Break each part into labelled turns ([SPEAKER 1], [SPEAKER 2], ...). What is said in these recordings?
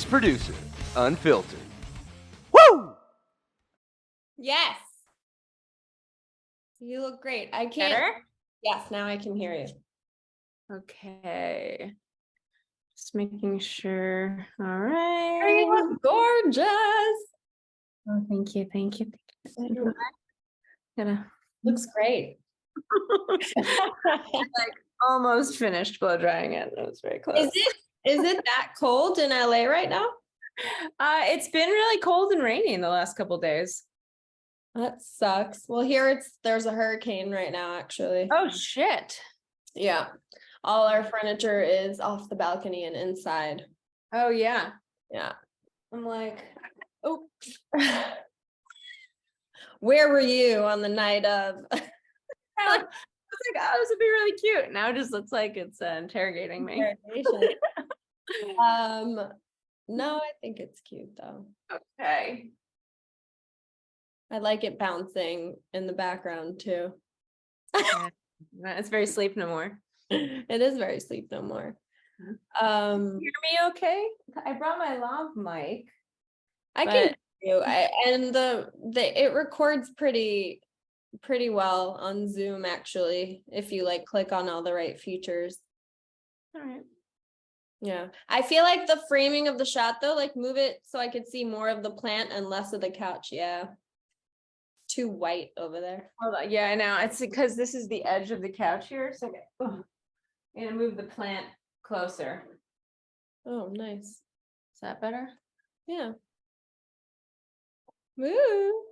[SPEAKER 1] finest producer, Unfiltered. Woo!
[SPEAKER 2] Yes. You look great. I can't.
[SPEAKER 3] Better?
[SPEAKER 2] Yes, now I can hear you.
[SPEAKER 3] Okay. Just making sure. All right.
[SPEAKER 2] You look gorgeous.
[SPEAKER 3] Oh, thank you. Gotta
[SPEAKER 2] Looks great.
[SPEAKER 3] like almost finished blow drying it. It was very close.
[SPEAKER 2] Is it that cold in LA right now?
[SPEAKER 3] It's been really cold and rainy in the last couple days.
[SPEAKER 2] That sucks. Well, here there's a hurricane right now, actually.
[SPEAKER 3] Oh shit.
[SPEAKER 2] Yeah. All our furniture is off the balcony and inside.
[SPEAKER 3] Oh yeah.
[SPEAKER 2] Yeah.
[SPEAKER 3] I'm like,
[SPEAKER 2] Oh. Where were you on the night of?
[SPEAKER 3] I was like, oh, this would be really cute. Now it just looks like it's interrogating me.
[SPEAKER 2] No, I think it's cute though.
[SPEAKER 3] Okay.
[SPEAKER 2] I like it bouncing in the background too.
[SPEAKER 3] Yeah. It's very Sleep No More.
[SPEAKER 2] It is very Sleep No More.
[SPEAKER 3] Hear me okay? I brought my lav mic.
[SPEAKER 2] I can hear you. And it records pretty well on Zoom actually, if you like click on all the right features.
[SPEAKER 3] All right.
[SPEAKER 2] Yeah. I feel like the framing of the shot though, like move it so I could see more of the plant and less of the couch. Yeah. Too white over there.
[SPEAKER 3] Hold on. Yeah, I know. It's because this is the edge of the couch here. So I'm gonna move the plant closer.
[SPEAKER 2] Oh, nice.
[SPEAKER 3] Is that better?
[SPEAKER 2] Yeah. Woo.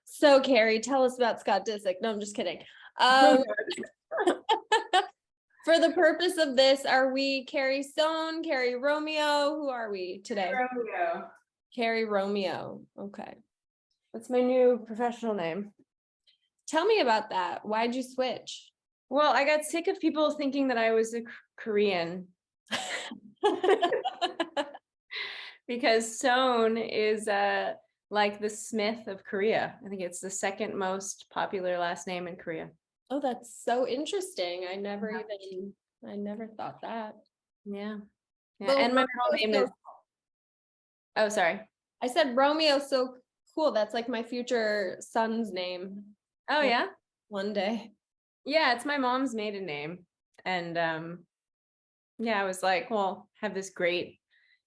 [SPEAKER 2] So Kerri, tell us about Scott Disick. No, I'm just kidding. For the purpose of this, are we Kerri Stone, Kerri Romeo? Who are we today?
[SPEAKER 3] Romeo.
[SPEAKER 2] Kerri Romeo. Okay.
[SPEAKER 3] That's my new professional name.
[SPEAKER 2] Tell me about that. Why'd you switch?
[SPEAKER 3] Well, I got sick of people thinking that I was a Korean. Because Seon is like the Smith of Korea. I think it's the second most popular last name in Korea.
[SPEAKER 2] Oh, that's so interesting. I never thought that.
[SPEAKER 3] Yeah. Yeah.
[SPEAKER 2] But
[SPEAKER 3] and my middle name is. Oh, sorry.
[SPEAKER 2] I said Romeo. So cool. That's like my future son's name.
[SPEAKER 3] Oh, yeah.
[SPEAKER 2] One day.
[SPEAKER 3] Yeah, it's my mom's maiden name. And yeah, I was like, well, have this great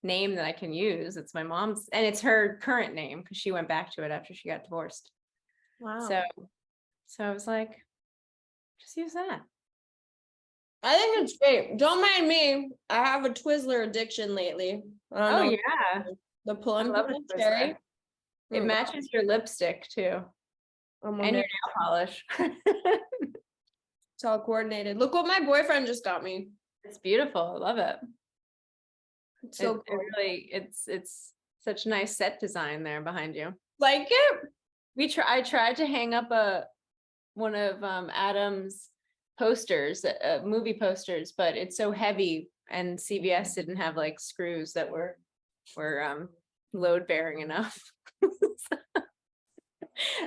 [SPEAKER 3] name that I can use. It's my mom's, and it's her current name because she went back to it after she got divorced.
[SPEAKER 2] Wow.
[SPEAKER 3] So I was like, just use that.
[SPEAKER 2] I think it's great. Don't mind me. I have a Twizzler addiction lately.
[SPEAKER 3] Oh yeah.
[SPEAKER 2] The plum
[SPEAKER 3] I love
[SPEAKER 2] pudding
[SPEAKER 3] a
[SPEAKER 2] cherry.
[SPEAKER 3] It matches your lipstick too. And your nail polish.
[SPEAKER 2] It's all coordinated. Look what my boyfriend just got me.
[SPEAKER 3] It's beautiful. I love it.
[SPEAKER 2] It's so cool.
[SPEAKER 3] It really, it's such nice set design there behind you.
[SPEAKER 2] Like it?
[SPEAKER 3] I tried to hang up one of Adam's posters, movie posters, but it's so heavy, and CVS didn't have like screws that were load bearing enough.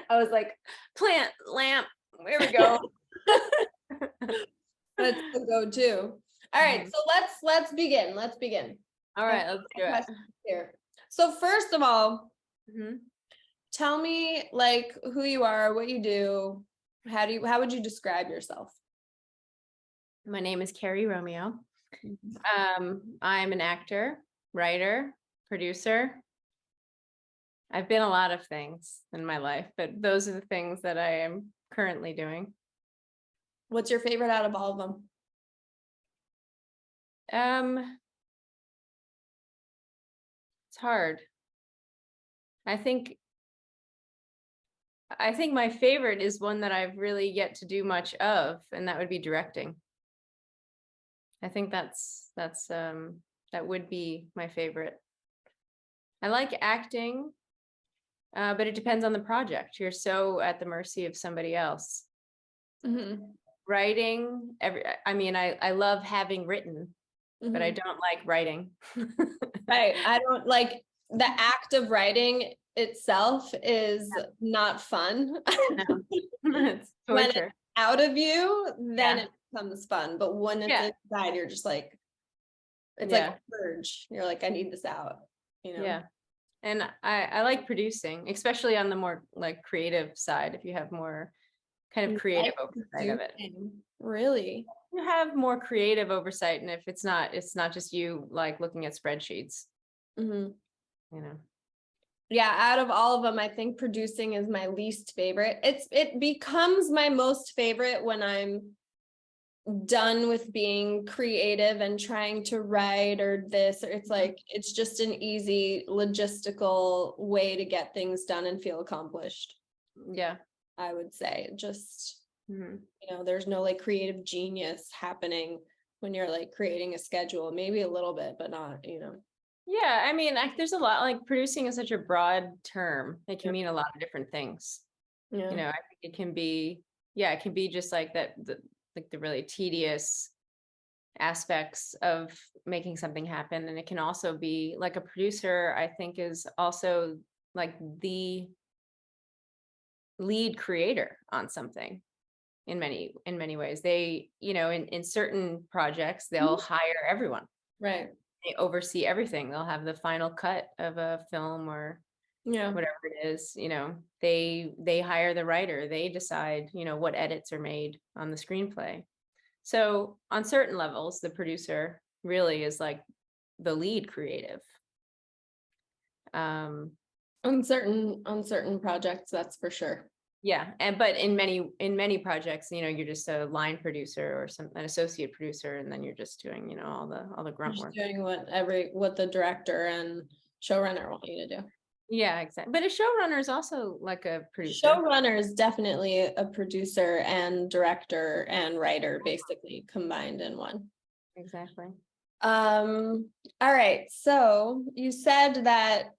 [SPEAKER 3] I was like, plant, lamp, there we go.
[SPEAKER 2] That's the go-to. All right, so let's begin.
[SPEAKER 3] All right, let's do it.
[SPEAKER 2] Here. So first of all, tell me like who you are, what you do. How would you describe yourself?
[SPEAKER 3] My name is Kerri Romeo. I'm an actor, writer, producer. I've been a lot of things in my life, but those are the things that I am currently doing.
[SPEAKER 2] What's your favorite out of all of them?
[SPEAKER 3] It's hard. I think my favorite is one that I've really yet to do much of, and that would be directing. I think that would be my favorite. I like acting, but it depends on the project. You're so at the mercy of somebody else. Writing, I love having written, but I don't like writing.
[SPEAKER 2] Right. I don't like the act of writing itself is not fun.
[SPEAKER 3] No. It's torture.
[SPEAKER 2] When it's out of you, then it becomes fun. But when it's inside, you're just like, It's
[SPEAKER 3] Yeah.
[SPEAKER 2] like a purge. You're like, I need this out, you know?
[SPEAKER 3] Yeah. And I like producing, especially on the more like creative side, if you have more kind of
[SPEAKER 2] You
[SPEAKER 3] creative
[SPEAKER 2] like
[SPEAKER 3] oversight of it.
[SPEAKER 2] producing, really?
[SPEAKER 3] You have more creative oversight, and if it's not just you like looking at spreadsheets,
[SPEAKER 2] Hmm.
[SPEAKER 3] you know.
[SPEAKER 2] Yeah, out of all of them, I think producing is my least favorite. It becomes my most favorite when I'm done with being creative and trying to write or this, or it's like it's just an easy logistical way to get things done and feel accomplished.
[SPEAKER 3] Yeah.
[SPEAKER 2] I would say just,
[SPEAKER 3] Mhm.
[SPEAKER 2] you know, there's no like creative genius happening when you're like creating a schedule, maybe a little bit, but not, you know.
[SPEAKER 3] Yeah, I mean, there's a lot, like producing is such a broad term. It can
[SPEAKER 2] Yeah.
[SPEAKER 3] mean a lot of different things.
[SPEAKER 2] Yeah.
[SPEAKER 3] You know, I think it can be, yeah, it can be just like that, like the really tedious aspects of making something happen. And it can also be like a producer, I think, is also like the lead creator on something in many ways. They, you know, in certain projects, they'll hire everyone.
[SPEAKER 2] Right.
[SPEAKER 3] They oversee everything. They'll have the final cut of a film or
[SPEAKER 2] Yeah.
[SPEAKER 3] whatever it is, you know. They hire the writer. They decide, you know, what edits are made on the screenplay. So on certain levels, the producer really is like the lead creative. Um,
[SPEAKER 2] On certain projects, that's for sure.
[SPEAKER 3] yeah, but in many projects, you know, you're just a line producer or an associate producer, and then you're just doing, you know, all the grunt
[SPEAKER 2] Just
[SPEAKER 3] work.
[SPEAKER 2] doing what the director and showrunner want you to do.
[SPEAKER 3] Yeah, exactly. But a showrunner is also like a producer.
[SPEAKER 2] Showrunner is definitely a producer and director and writer, basically combined in one.
[SPEAKER 3] Exactly.
[SPEAKER 2] All right. So you said that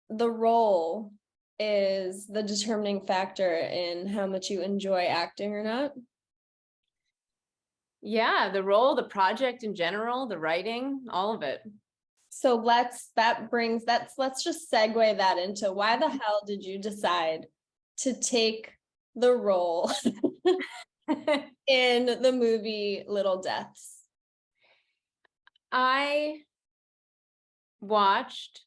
[SPEAKER 2] the role is the determining factor in how much you enjoy acting or not.
[SPEAKER 3] Yeah, the role, the project in general, the writing, all of it.
[SPEAKER 2] So let's just segue that into why the hell did you decide to take the role in the movie Little Deaths?
[SPEAKER 3] I watched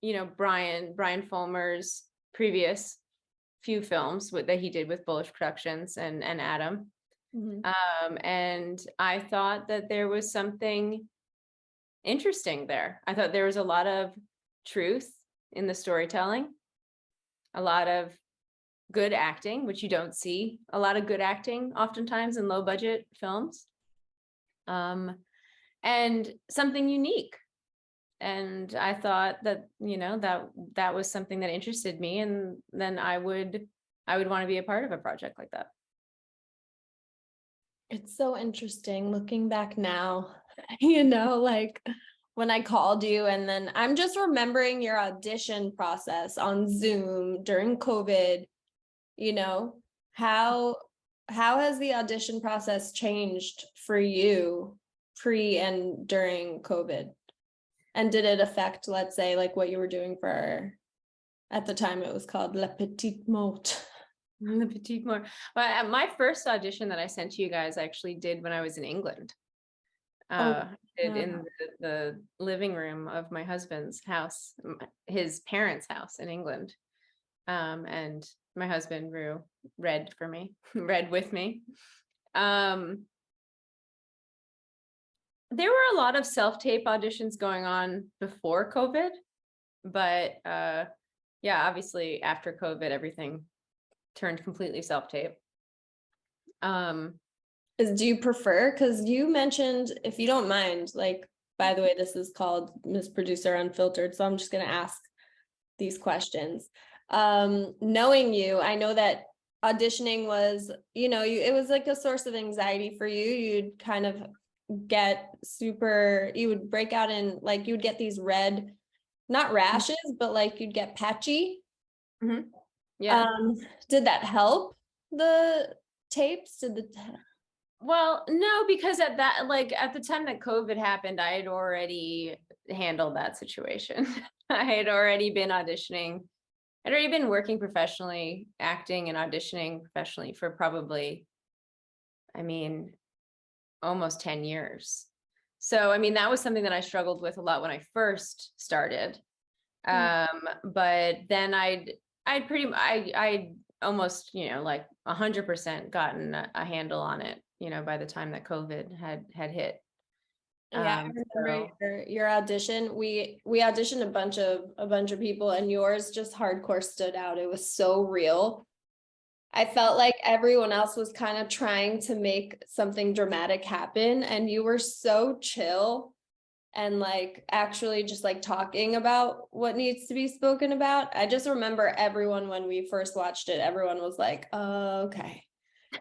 [SPEAKER 3] you know, Brian Fulmer's previous few films that he did with Bullish Productions and Adam. And I thought that there was something interesting there. I thought there was a lot of truth in the storytelling, a lot of good acting, which you don't see a lot of good acting oftentimes in low budget films, and something unique. And I thought that, you know, that was something that interested me, and then I would want to be a part of a project like that.
[SPEAKER 2] It's so interesting looking back now, you know, like when I called you, and then I'm just remembering your audition process on Zoom during COVID, you know, how has the audition process changed for you pre and during COVID? And did it affect, let's say, like what you were doing for, at the time it was called La Petite Morte?
[SPEAKER 3] The Petite More. Well, my first audition that I sent to you guys, I actually did when I was in England. Did in the living room of my husband's house, his parents' house in England. And my husband read for me, read with me. There were a lot of self-tape auditions going on before COVID, but yeah, obviously after COVID, everything turned completely self-tape.
[SPEAKER 2] Do you prefer, because you mentioned, if you don't mind, like, by the way, this is called Miss Producer Unfiltered, so I'm just going to ask these questions. Knowing you, I know that auditioning was, you know, it was like a source of anxiety for you. You'd kind of get you would break out in, like, you would get these red, not rashes, but like you'd get patchy.
[SPEAKER 3] Yeah.
[SPEAKER 2] Did that help the tapes?
[SPEAKER 3] Well, no, because at the time that COVID happened, I had already handled that situation. I had already been auditioning. I'd already been working professionally, acting and auditioning professionally for probably, I mean, almost 10 years. So, I mean, that was something that I struggled with a lot when I first started. But then I'd almost, like 100% gotten a handle on it, by the time that COVID had hit.
[SPEAKER 2] Yeah, I remember your audition. We auditioned a bunch of people, and yours just hardcore stood out. It was so real. I felt like everyone else was kind of trying to make something dramatic happen, and you were so chill and like actually just like talking about what needs to be spoken about. I just remember everyone, when we first watched it, everyone was like, oh, okay.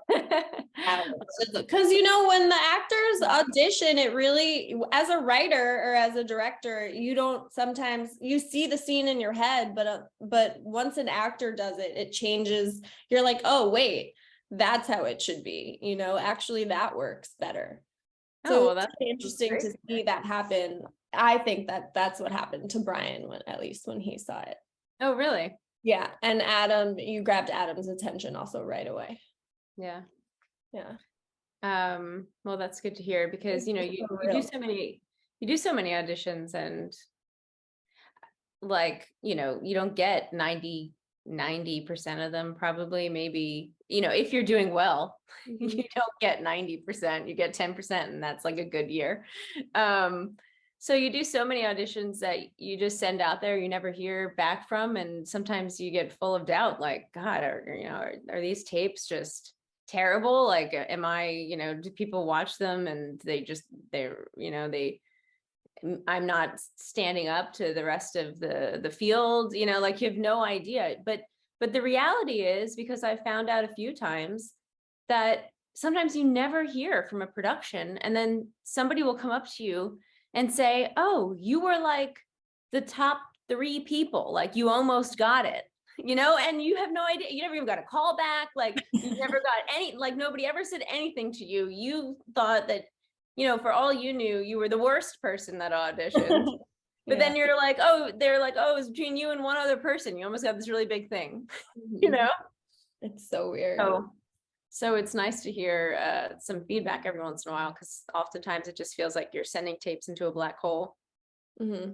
[SPEAKER 2] Because when the actors audition, it really, as a writer or as a director, you don't, sometimes you see the scene in your head, but once an actor does it, it changes. You're like, oh wait, that's how it should be, actually that works better. So
[SPEAKER 3] well, that's
[SPEAKER 2] interesting to see that happen. I think that's what happened to Brian, at least when he saw it.
[SPEAKER 3] Oh, really?
[SPEAKER 2] Yeah. And Adam, you grabbed Adam's attention also right away.
[SPEAKER 3] Yeah.
[SPEAKER 2] Yeah.
[SPEAKER 3] Well, that's good to hear, because you do so many auditions, and like, you don't get 90% of them, probably, maybe, if you're doing well. You don't get 90%, you get 10%, and that's like a good year. So you do so many auditions that you just send out there, you never hear back from, and sometimes you get full of doubt, like, God, are these tapes just terrible? Like, am I, do people watch them and I'm not standing up to the rest of the field, like, you have no idea. But the reality is, because I found out a few times that sometimes you never hear from a production, and then somebody will come up to you and say, oh, you were like the top 3 people, like you almost got it. And you have no idea. You never even got a call back. Like, you never got any, like, nobody ever said anything to you. You thought that, for all you knew, you were the worst person that auditioned. But then you're like, oh, they're like, oh, it's between you and one other person. You almost got this really big thing,
[SPEAKER 2] It's so weird.
[SPEAKER 3] So it's nice to hear some feedback every once in a while, because oftentimes it just feels like you're sending tapes into a black hole.
[SPEAKER 2] Mm-hmm.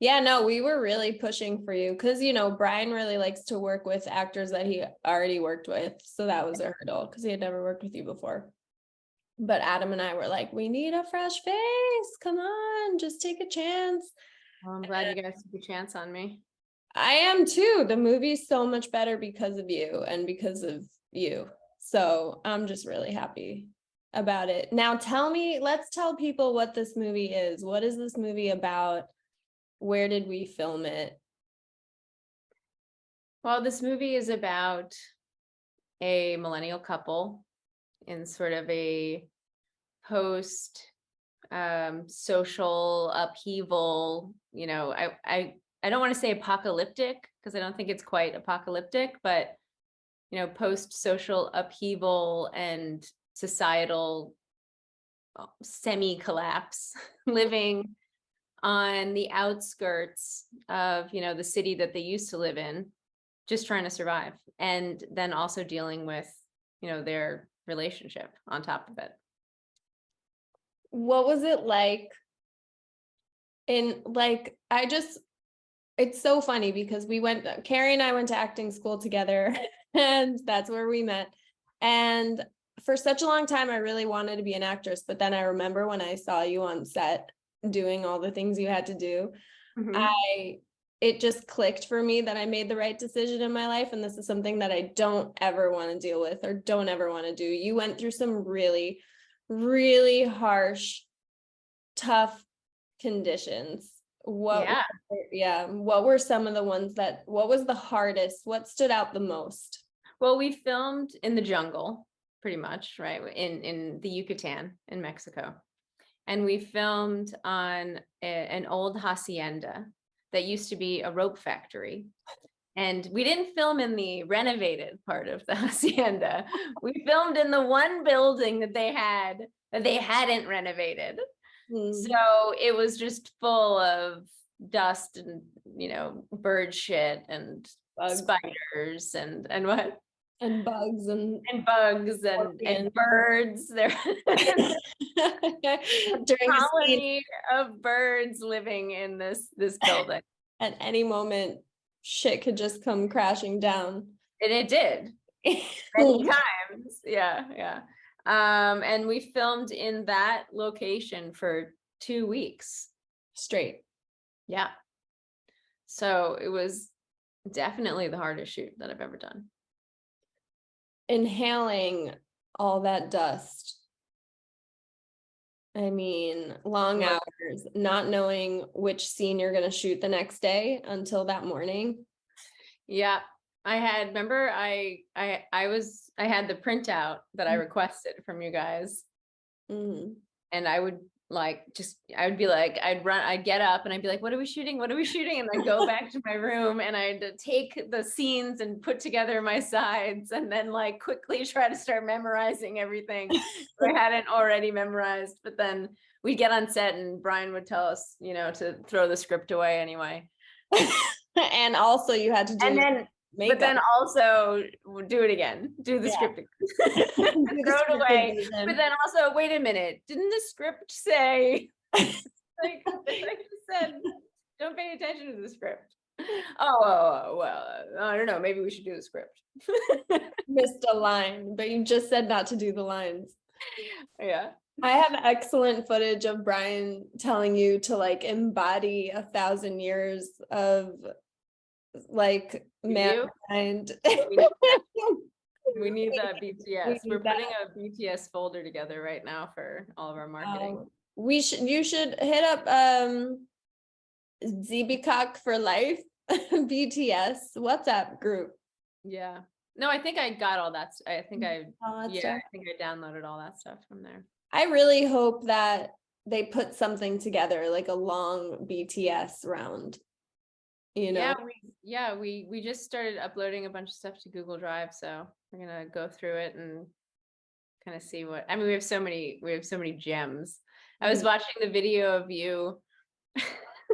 [SPEAKER 2] Yeah, no, we were really pushing for you, because Brian really likes to work with actors that he already worked with, so that was a hurdle, because he had never worked with you before. But Adam and I were like, we need a fresh face, come on, just take a chance.
[SPEAKER 3] Well, I'm glad you guys took a chance on me.
[SPEAKER 2] I am too. The movie's so much better because of you and because of you, so I'm just really happy about it. Now let's tell people what this movie is. What is this movie about? Where did we film it?
[SPEAKER 3] Well, this movie is about a millennial couple in sort of a post social upheaval. I don't want to say apocalyptic, because I don't think it's quite apocalyptic, but post social upheaval and societal semi-collapse, living on the outskirts of the city that they used to live in, just trying to survive, and then also dealing with their relationship on top of it.
[SPEAKER 2] What was it like? It's so funny, because Kerri and I went to acting school together, and that's where we met. And for such a long time, I really wanted to be an actress, but then I remember when I saw you on set doing all the things you had to do, it just clicked for me that I made the right decision in my life, and this is something that I don't ever want to deal with or don't ever want to do. You went through some really, really harsh, tough conditions. What were some of the ones what was the hardest? What stood out the most?
[SPEAKER 3] Well, we filmed in the jungle, pretty much, right? In the Yucatan in Mexico. And we filmed on an old hacienda that used to be a rope factory. And we didn't film in the renovated part of the hacienda. We filmed in the one building that they hadn't renovated. So it was just full of dust and, bird shit and spiders and what?
[SPEAKER 2] And bugs and
[SPEAKER 3] and birds. There
[SPEAKER 2] during a scene,
[SPEAKER 3] colony of birds living in this building.
[SPEAKER 2] at any moment, shit could just come crashing down.
[SPEAKER 3] And it did many times. Yeah. And we filmed in that location for 2 weeks
[SPEAKER 2] Straight.
[SPEAKER 3] Yeah. So it was definitely the hardest shoot that I've ever done.
[SPEAKER 2] Inhaling all that dust. I mean, long hours, not knowing which scene you're going to shoot the next day until that morning.
[SPEAKER 3] Yeah. I had the printout that I requested from you guys.
[SPEAKER 2] Mm.
[SPEAKER 3] And I would I'd get up and I'd be like, what are we shooting? And I'd go back to my room and I'd take the scenes and put together my sides and then like quickly try to start memorizing everything I hadn't already memorized. But then we'd get on set and Brian would tell us, to throw the script away anyway.
[SPEAKER 2] And also you had to do makeup.
[SPEAKER 3] But then also do it again, do the script again. Throw it away. But then also, wait a minute, didn't the script say, like I said, don't pay attention to the script. Oh, well, I don't know, maybe we should do the script.
[SPEAKER 2] Missed a line, but you just said not to do the lines.
[SPEAKER 3] Yeah.
[SPEAKER 2] I have excellent footage of Brian telling you to like embody 1,000 years of like mankind.
[SPEAKER 3] We need that BTS. We're putting a BTS folder together right now for all of our marketing.
[SPEAKER 2] You should hit up Zebikok for Life BTS WhatsApp group.
[SPEAKER 3] Yeah. No, I think I got all that. I think I
[SPEAKER 2] stuff.
[SPEAKER 3] think I downloaded all that stuff from there.
[SPEAKER 2] I really hope that they put something together, like a long BTS round.
[SPEAKER 3] We just started uploading a bunch of stuff to Google Drive, so we're gonna go through it and kind of see what. I mean, we have so many gems. I was watching the video of you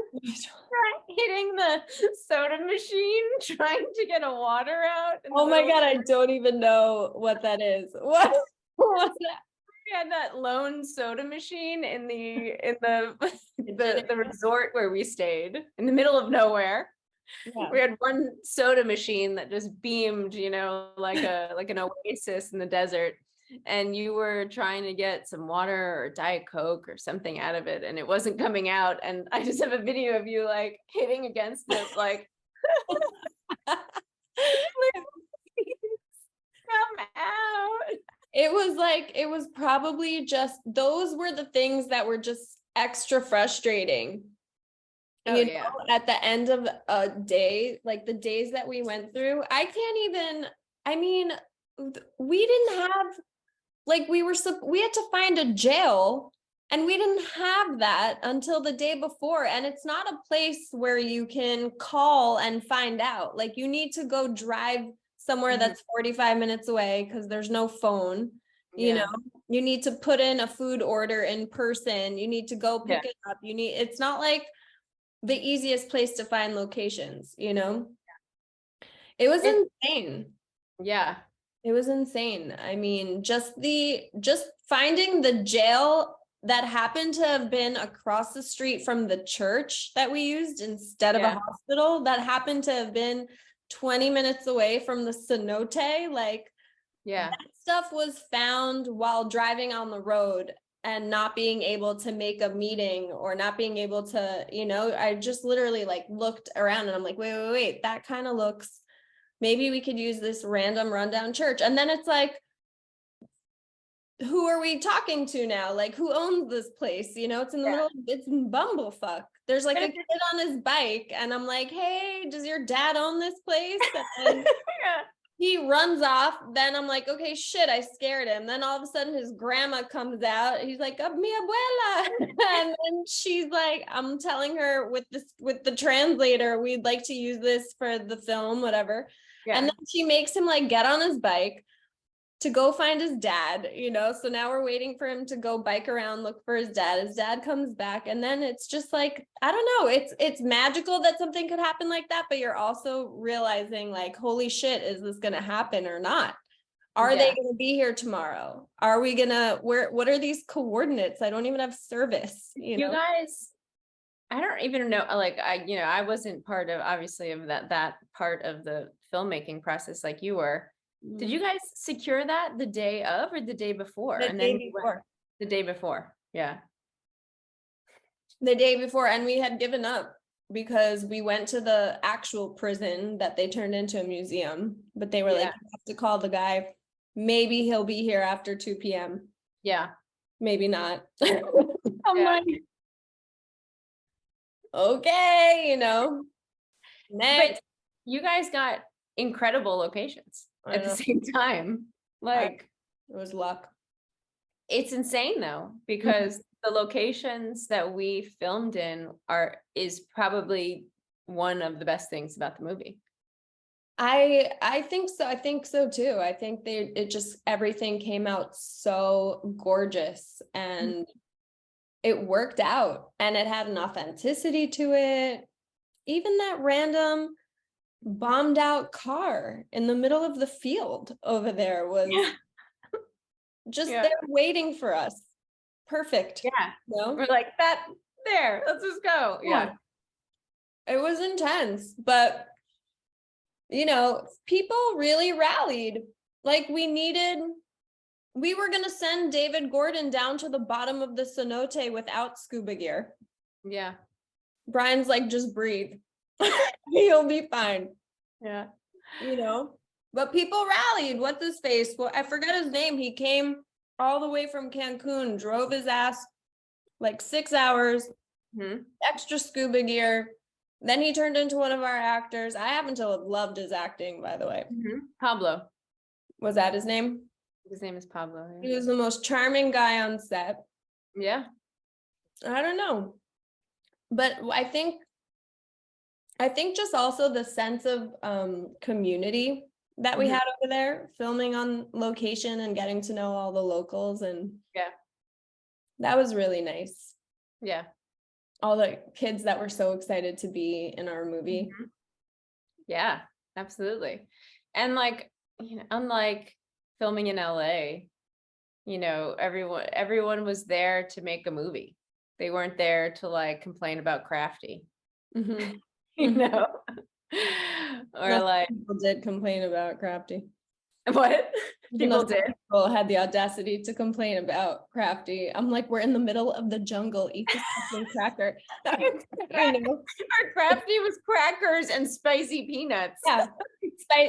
[SPEAKER 3] hitting the soda machine, trying to get a water out.
[SPEAKER 2] Oh my God, I don't even know what that is. What was that?
[SPEAKER 3] We had that lone soda machine in the resort where we stayed in the middle of nowhere. Yeah. We had one soda machine that just beamed, like an oasis in the desert. And you were trying to get some water or Diet Coke or something out of it, and it wasn't coming out. And I just have a video of you like hitting against it, like come out.
[SPEAKER 2] It was probably just, those were the things that were just extra frustrating. At the end of a day, like the days that we went through, we didn't have, like we had to find a jail, and we didn't have that until the day before. And it's not a place where you can call and find out. Like you need to go drive somewhere that's 45 minutes away because there's no phone. You need to put in a food order in person. You need to go pick it up. It's not like the easiest place to find locations, It was insane.
[SPEAKER 3] Yeah.
[SPEAKER 2] It was insane. I mean, just finding the jail that happened to have been across the street from the church that we used instead of a hospital, that happened to have been 20 minutes away from the cenote, that stuff was found while driving on the road and not being able to make a meeting or not being able to, I just literally looked around and I'm like, wait, that kind of looks, maybe we could use this random rundown church. And then it's like, who are we talking to now? Like, who owns this place? It's in the middle, it's bumblefuck. There's like a kid on his bike and I'm like, hey, does your dad own this place? And he runs off. Then I'm like, okay, shit, I scared him. Then all of a sudden his grandma comes out. He's like, mi abuela. And then she's like, I'm telling her with the translator, we'd like to use this for the film, whatever. Yeah. And then she makes him get on his bike. to go find his dad, so now we're waiting for him to go bike around, look for his dad comes back, and then it's just like, I don't know, it's magical that something could happen like that, but you're also realizing like, holy shit, is this gonna happen or not? Are they gonna be here tomorrow? Are we gonna, what are these coordinates? I don't even have service,
[SPEAKER 3] You guys, I don't even know, like, I wasn't part of, obviously, of that part of the filmmaking process like you were. Did you guys secure that the day of or the day before?
[SPEAKER 2] The day before.
[SPEAKER 3] The day before, yeah.
[SPEAKER 2] The day before, and we had given up because we went to the actual prison that they turned into a museum, but they were like, you have to call the guy. Maybe he'll be here after 2 p.m.
[SPEAKER 3] Yeah.
[SPEAKER 2] Maybe not. I'm like, okay,
[SPEAKER 3] But you guys got incredible locations at the same time. Like,
[SPEAKER 2] it was luck.
[SPEAKER 3] It's insane though, because the locations that we filmed in is probably one of the best things about the movie.
[SPEAKER 2] I think so. I think so too. I think everything came out so gorgeous and it worked out, and it had an authenticity to it. Even that random bombed out car in the middle of the field over there was just there waiting for us. Perfect.
[SPEAKER 3] Yeah. We're like, there, let's just go. Yeah.
[SPEAKER 2] It was intense, but people really rallied. Like we were going to send David Gordon down to the bottom of the cenote without scuba gear.
[SPEAKER 3] Yeah.
[SPEAKER 2] Brian's like, just breathe. He'll be fine.
[SPEAKER 3] Yeah.
[SPEAKER 2] But people rallied. What's his face? Well, I forgot his name. He came all the way from Cancun, drove his ass like 6 hours, extra scuba gear. Then he turned into one of our actors. I happen to have loved his acting, by the way.
[SPEAKER 3] Pablo.
[SPEAKER 2] Was that his name?
[SPEAKER 3] His name is Pablo. Yeah.
[SPEAKER 2] He was the most charming guy on set.
[SPEAKER 3] Yeah.
[SPEAKER 2] I don't know. But I think just also the sense of community that we had over there, filming on location and getting to know all the locals, and that was really nice.
[SPEAKER 3] Yeah.
[SPEAKER 2] All the kids that were so excited to be in our movie.
[SPEAKER 3] Yeah, absolutely. And like, unlike filming in LA, everyone was there to make a movie. They weren't there to like complain about Crafty. Or like
[SPEAKER 2] people did complain about Crafty.
[SPEAKER 3] What? People did.
[SPEAKER 2] People had the audacity to complain about Crafty. I'm like, we're in the middle of the jungle. Eat this fucking cracker.
[SPEAKER 3] I know. Our Crafty was crackers and spicy peanuts.
[SPEAKER 2] Yeah,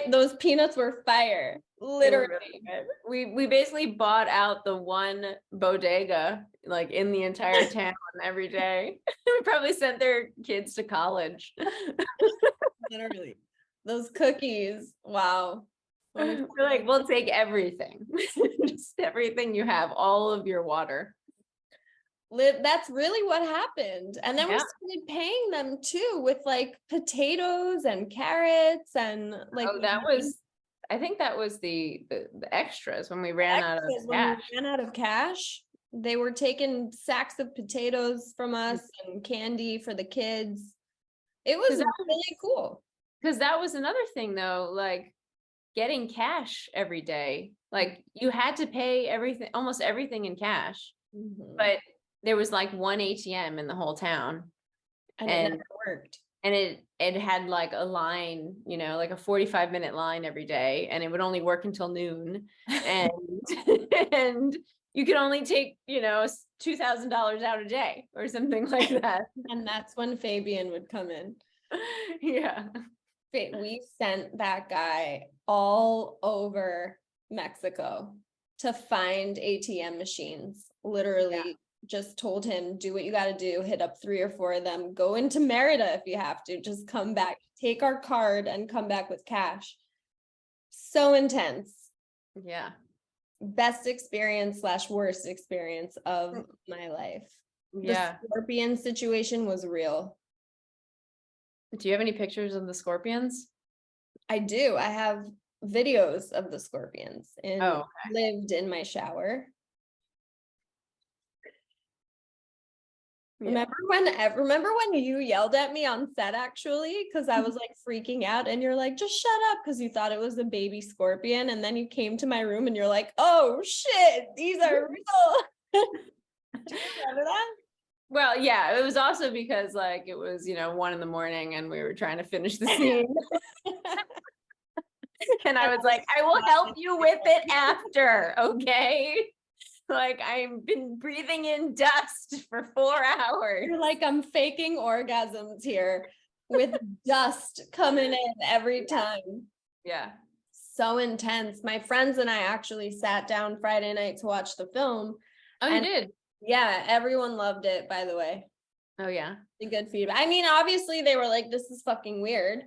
[SPEAKER 2] those peanuts were fire. Literally.
[SPEAKER 3] We basically bought out the one bodega like in the entire town every day. We probably sent their kids to college.
[SPEAKER 2] Literally. Those cookies. Wow.
[SPEAKER 3] We're like, we'll take everything. Just everything you have, all of your water.
[SPEAKER 2] That's really what happened. And then we started paying them too with like potatoes and carrots and like
[SPEAKER 3] I think that was the extras when we ran out of cash.
[SPEAKER 2] When we ran out of cash, they were taking sacks of potatoes from us and candy for the kids. It was really cool.
[SPEAKER 3] Because that was another thing though, like getting cash every day. Like you had to pay everything, almost everything in cash. But there was like one ATM in the whole town.
[SPEAKER 2] And it never worked.
[SPEAKER 3] And it had like a line, like a 45-minute line every day, and it would only work until noon. And and you could only take, $2,000 out a day or something like that.
[SPEAKER 2] And that's when Fabian would come in.
[SPEAKER 3] Yeah.
[SPEAKER 2] We sent that guy all over Mexico to find ATM machines. Literally just told him, do what you got to do, hit up 3 or 4 of them, go into Merida if you have to, just come back, take our card and come back with cash. So intense.
[SPEAKER 3] Yeah.
[SPEAKER 2] Best experience / worst experience of my life.
[SPEAKER 3] Yeah.
[SPEAKER 2] The scorpion situation was real.
[SPEAKER 3] Do you have any pictures of the scorpions?
[SPEAKER 2] I do. I have videos of the scorpions and
[SPEAKER 3] Oh,
[SPEAKER 2] lived in my shower.
[SPEAKER 3] yeah.
[SPEAKER 2] Remember when you yelled at me on set actually because I was like freaking out and you're like, just shut up because you thought it was a baby scorpion, and then you came to my room and you're like, oh shit, these are real. Do you remember that?
[SPEAKER 3] Well, yeah, it was also because like it was, 1 a.m. and we were trying to finish the scene. And I was like, I will help you with it after, okay? Like I've been breathing in dust for 4 hours.
[SPEAKER 2] You're like, I'm faking orgasms here with dust coming in every time.
[SPEAKER 3] Yeah.
[SPEAKER 2] So intense. My friends and I actually sat down Friday night to watch the film.
[SPEAKER 3] Oh, you
[SPEAKER 2] And
[SPEAKER 3] did?
[SPEAKER 2] yeah, everyone loved it, by the way.
[SPEAKER 3] Oh, yeah.
[SPEAKER 2] The good feedback. I mean, obviously they were like, this is fucking weird.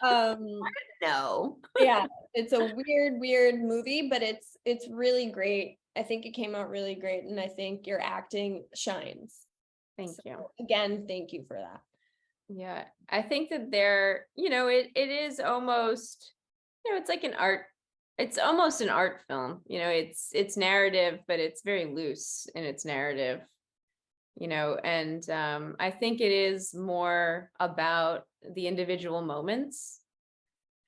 [SPEAKER 3] No.
[SPEAKER 2] Yeah, it's a weird movie, but it's really great. I think it came out really great, and I think your acting shines.
[SPEAKER 3] Thank you.
[SPEAKER 2] Again, thank you for that.
[SPEAKER 3] Yeah. I think that it is almost, it's like an art. It's almost an art film. It's narrative, but it's very loose in its narrative. And I think it is more about the individual moments,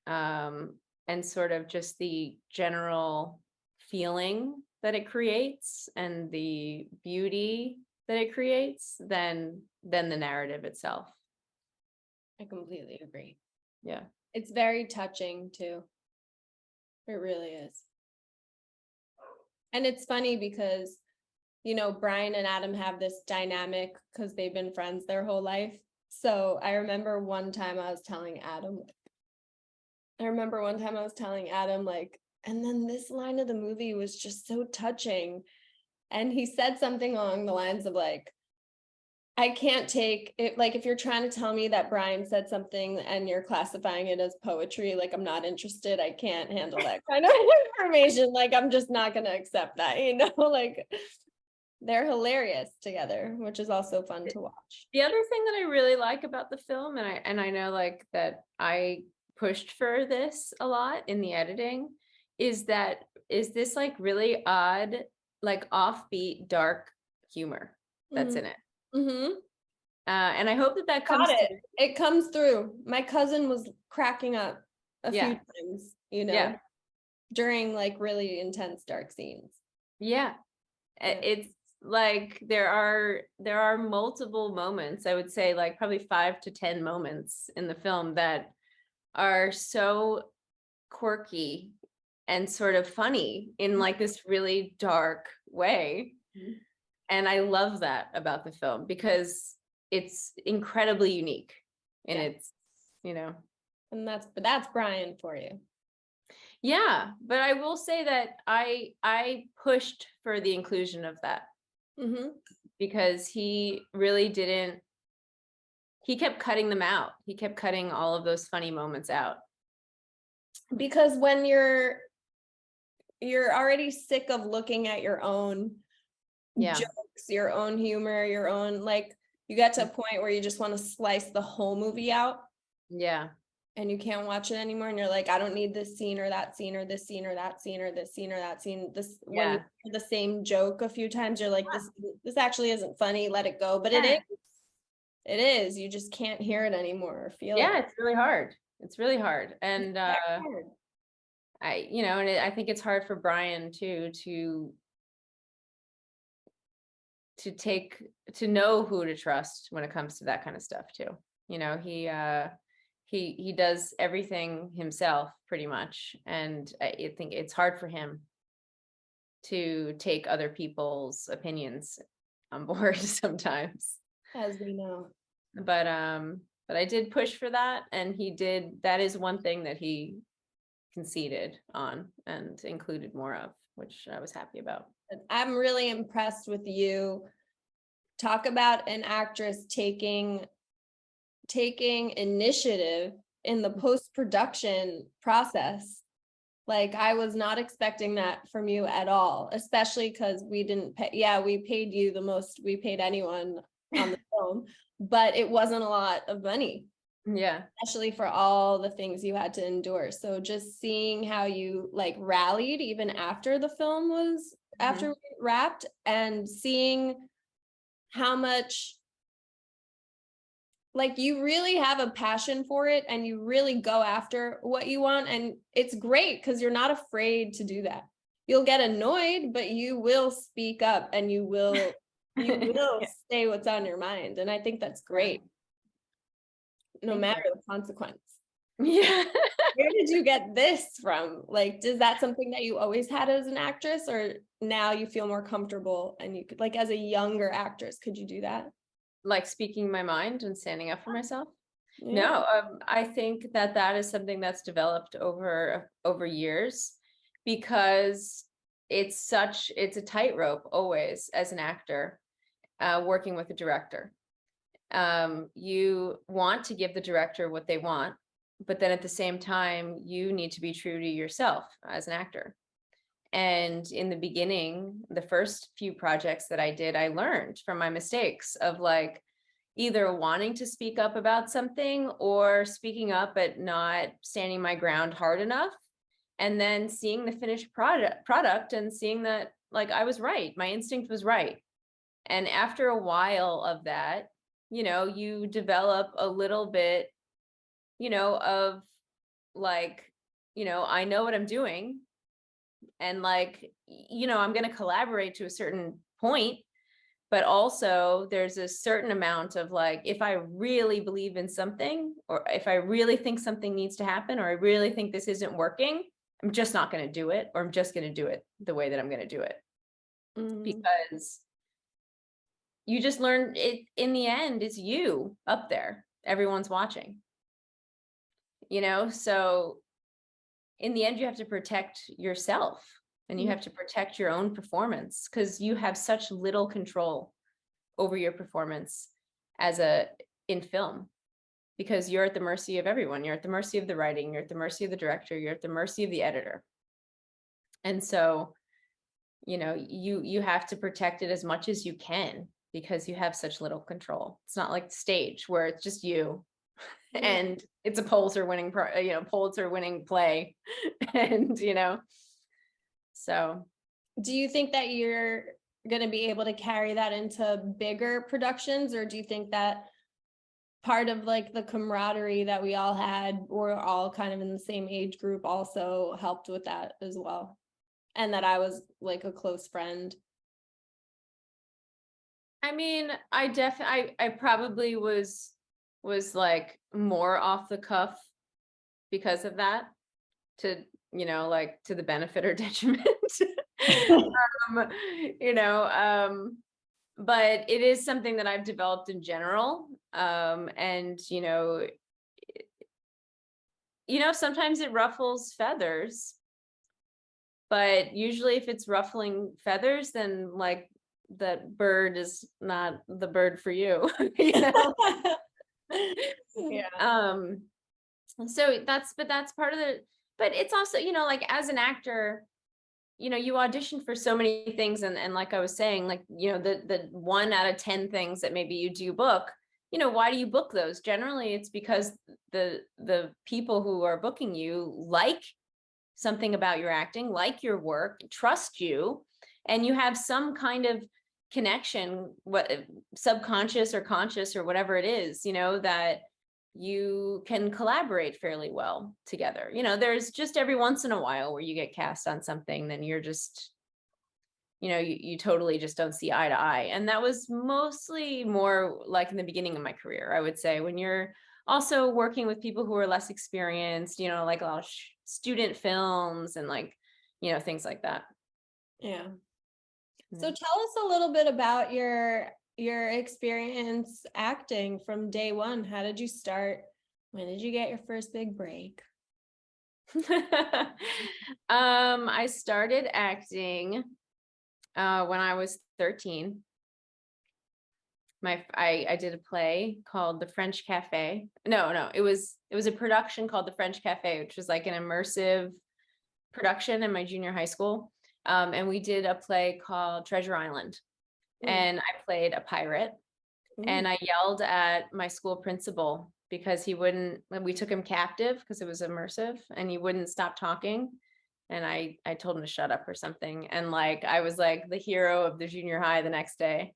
[SPEAKER 3] and sort of just the general feeling that it creates and the beauty that it creates than the narrative itself.
[SPEAKER 2] I completely agree.
[SPEAKER 3] Yeah.
[SPEAKER 2] It's very touching too. It really is. And it's funny because, Brian and Adam have this dynamic because they've been friends their whole life. So I remember one time I was telling Adam, like, and then this line of the movie was just so touching. And he said something along the lines of like, I can't take it. Like, if you're trying to tell me that Brian said something and you're classifying it as poetry, like, I'm not interested. I can't handle that kind of information. Like, I'm just not going to accept that, like they're hilarious together, which is also fun to watch.
[SPEAKER 3] The other thing that I really like about the film, and I know like that I pushed for this a lot in the editing, is this like really odd, like offbeat, dark humor that's in it.
[SPEAKER 2] Mm-hmm.
[SPEAKER 3] And I hope that comes through.
[SPEAKER 2] It comes through. My cousin was cracking up a few times, during like really intense dark scenes.
[SPEAKER 3] Yeah. It's like there are multiple moments, I would say like probably 5 to 10 moments in the film that are so quirky and sort of funny in like this really dark way. Mm-hmm. And I love that about the film because it's incredibly unique in its,
[SPEAKER 2] And that's Brian for you.
[SPEAKER 3] Yeah, but I will say that I pushed for the inclusion of that. Mm-hmm. Because he really didn't. He kept cutting them out. He kept cutting all of those funny moments out.
[SPEAKER 2] Because when you're already sick of looking at your own jokes, your own humor, your own, like, you get to a point where you just want to slice the whole movie out.
[SPEAKER 3] Yeah.
[SPEAKER 2] And you can't watch it anymore. And you're like, I don't need this scene or that scene or this scene or that scene or this scene or that scene. When you hear the same joke a few times, you're like, this actually isn't funny. Let it go. But it is. It is. You just can't hear it anymore or feel it.
[SPEAKER 3] Yeah, it's really hard. It's really hard. And hard. I think it's hard for Brian too to know who to trust when it comes to that kind of stuff too. He does everything himself pretty much. And I think it's hard for him to take other people's opinions on board sometimes.
[SPEAKER 2] As we know.
[SPEAKER 3] But I did push for that, and that is one thing that he conceded on and included more of, which I was happy about.
[SPEAKER 2] I'm really impressed with you. Talk about an actress taking initiative in the post-production process. Like, I was not expecting that from you at all, especially because we didn't pay. We paid you the most we paid anyone on the film, but it wasn't a lot of money.
[SPEAKER 3] Yeah.
[SPEAKER 2] especially for all the things you had to endure. So just seeing how you like rallied even after the film was after it wrapped, and seeing how much like you really have a passion for it and you really go after what you want, and it's great because you're not afraid to do that. You'll get annoyed, but you will speak up and you will
[SPEAKER 3] Yeah.
[SPEAKER 2] say what's on your mind, and I think that's great no
[SPEAKER 3] Thank
[SPEAKER 2] matter
[SPEAKER 3] you.
[SPEAKER 2] the consequence.
[SPEAKER 3] Yeah.
[SPEAKER 2] Where did you get this from? Like, is that something that you always had as an actress, or now you feel more comfortable and you could, like, as a younger actress, could you do that?
[SPEAKER 3] Like speaking my mind and standing up for myself.
[SPEAKER 2] Yeah.
[SPEAKER 3] No, I think that that is something that's developed over years, because it's a tightrope always as an actor, working with a director. You want to give the director what they want, but then at the same time, you need to be true to yourself as an actor. And in the beginning, the first few projects that I did, I learned from my mistakes of like either wanting to speak up about something or speaking up but not standing my ground hard enough. And then seeing the finished product and seeing that like I was right, my instinct was right. And after a while of that, you develop a little bit, of like, I know what I'm doing. And like, I'm going to collaborate to a certain point, but also there's a certain amount of like, if I really believe in something, or if I really think something needs to happen, or I really think this isn't working, I'm just not going to do it, or I'm just going to do it the way that I'm going to do it. Because you just learn it in the end, it's you up there, everyone's watching, so in the end, you have to protect yourself and you have to protect your own performance, because you have such little control over your performance in film, because you're at the mercy of everyone. You're at the mercy of the writing, you're at the mercy of the director, you're at the mercy of the editor. And so, you have to protect it as much as you can, because you have such little control. It's not like the stage where it's just you. And it's a Pulitzer winning play. And so
[SPEAKER 2] Do you think that you're going to be able to carry that into bigger productions, or do you think that part of like the camaraderie that we all had, we're all kind of in the same age group, also helped with that as well, and that I was like a close friend?
[SPEAKER 3] I mean, I probably was like more off the cuff because of that, to like to the benefit or detriment. um, but it is something that I've developed in general. And sometimes it ruffles feathers, but usually if it's ruffling feathers, then like that bird is not the bird for you.
[SPEAKER 2] Yeah.
[SPEAKER 3] So that's part of but it's also, like as an actor, you audition for so many things, and like I was saying, like, the 1 out of 10 things that maybe you do book, why do you book those? Generally, it's because the people who are booking you like something about your acting, like your work, trust you, and you have some kind of connection, what subconscious or conscious or whatever it is, that you can collaborate fairly well together. There's just every once in a while where you get cast on something, then you're just, you totally just don't see eye to eye. And that was mostly more like in the beginning of my career, I would say, when you're also working with people who are less experienced, like a lot of student films and like, things like that.
[SPEAKER 2] Yeah. So tell us a little bit about your experience acting from day one. How did you start? When did you get your first big break?
[SPEAKER 3] I started acting when I was 13. I did a play called The French Cafe. No, it was a production called The French Cafe, which was like an immersive production in my junior high school. And we did a play called Treasure Island, and I played a pirate. and I yelled at my school principal because we took him captive because it was immersive and he wouldn't stop talking. And I told him to shut up or something. And like, I was like the hero of the junior high the next day.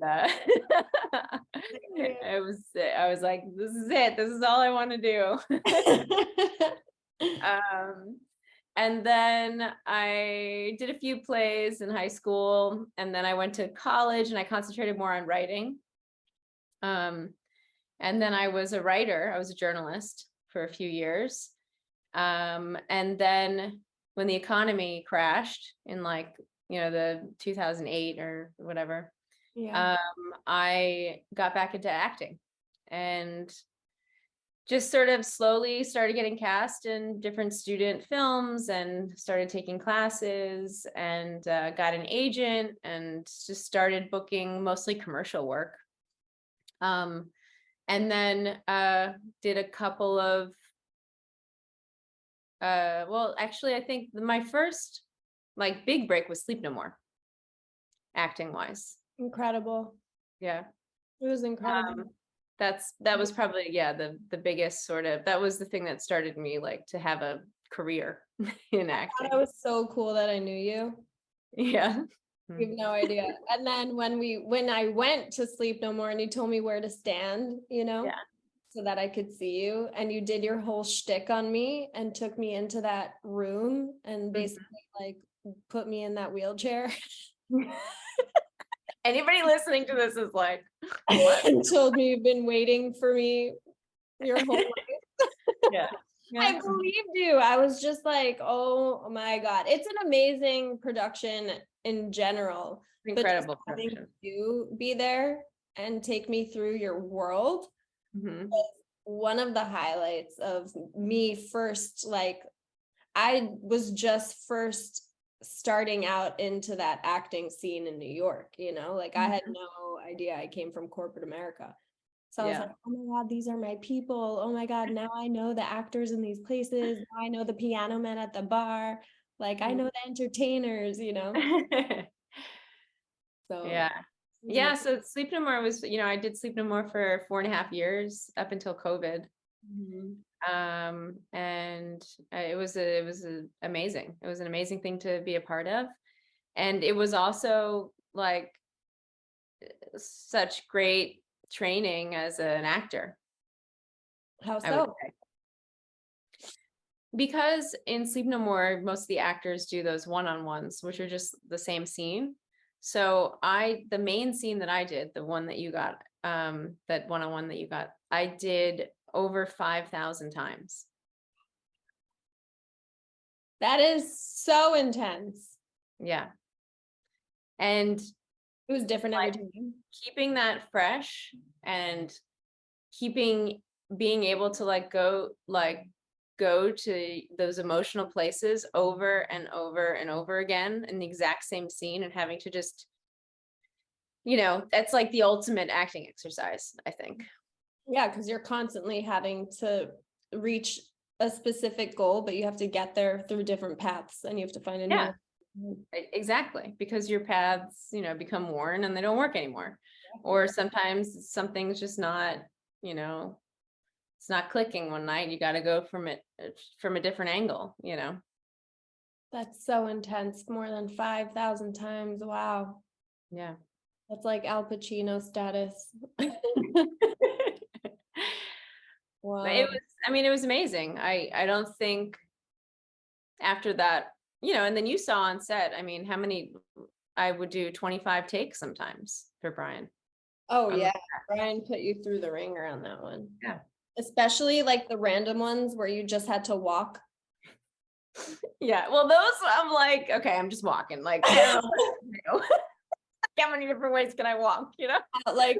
[SPEAKER 3] I was like, this is it. This is all I want to do. And then I did a few plays in high school, and then I went to college and I concentrated more on writing. And then I was a writer. I was a journalist for a few years. And then when the economy crashed in like, the 2008 or whatever, I got back into acting and just sort of slowly started getting cast in different student films and started taking classes and got an agent and just started booking mostly commercial work. And then did a couple of, actually, I think my first like big break was Sleep No More, acting wise.
[SPEAKER 2] Incredible.
[SPEAKER 3] Yeah.
[SPEAKER 2] It was incredible.
[SPEAKER 3] That was probably, the biggest sort of, that was the thing that started me like to have a career in acting.
[SPEAKER 2] That was so cool that I knew you.
[SPEAKER 3] Yeah.
[SPEAKER 2] You have no idea. And then when I went to Sleep No More and you told me where to stand, so that I could see you, and you did your whole shtick on me and took me into that room and basically like put me in that wheelchair.
[SPEAKER 3] Anybody listening to this is like, what?
[SPEAKER 2] And told me you've been waiting for me your whole life.
[SPEAKER 3] Yeah.
[SPEAKER 2] I believed you. I was just like, oh my God. It's an amazing production in general.
[SPEAKER 3] Incredible
[SPEAKER 2] but just having
[SPEAKER 3] production.
[SPEAKER 2] you be there and take me through your world was one of the highlights of me first. Like, I was just first starting out into that acting scene in New York, like I had no idea. I came from corporate America. So I was like, oh my God, these are my people. Oh my God, now I know the actors in these places. Now I know the piano man at the bar. Like I know the entertainers, So
[SPEAKER 3] yeah. So Sleep No More was, I did Sleep No More for 4.5 years up until COVID. And it was amazing. It was an amazing thing to be a part of. And it was also like such great training as an actor.
[SPEAKER 2] How so?
[SPEAKER 3] Because in Sleep No More, most of the actors do those one-on-ones, which are just the same scene. So the main scene that I did, the one that you got, that one-on-one that you got, I did over 5,000 times.
[SPEAKER 2] That is so intense.
[SPEAKER 3] Yeah. And
[SPEAKER 2] it was different every time.
[SPEAKER 3] Keeping that fresh and being able to go to those emotional places over and over and over again in the exact same scene, and having to just, that's like the ultimate acting exercise, I think.
[SPEAKER 2] Yeah, because you're constantly having to reach a specific goal, but you have to get there through different paths, and you have to find a new.
[SPEAKER 3] Exactly, because your paths, become worn and they don't work anymore. Or sometimes something's just not, it's not clicking one night. You got to go from a different angle,
[SPEAKER 2] That's so intense. More than 5,000 times. Wow.
[SPEAKER 3] Yeah.
[SPEAKER 2] That's like Al Pacino status.
[SPEAKER 3] Wow. It was amazing. I don't think after that, and then you saw on set, how many, I would do 25 takes sometimes for Brian.
[SPEAKER 2] Oh yeah. Brian put you through the ringer on that one.
[SPEAKER 3] Yeah.
[SPEAKER 2] Especially like the random ones where you just had to walk.
[SPEAKER 3] Yeah. Well, those I'm like, okay, I'm just walking. Like, how many different ways can I walk?
[SPEAKER 2] Like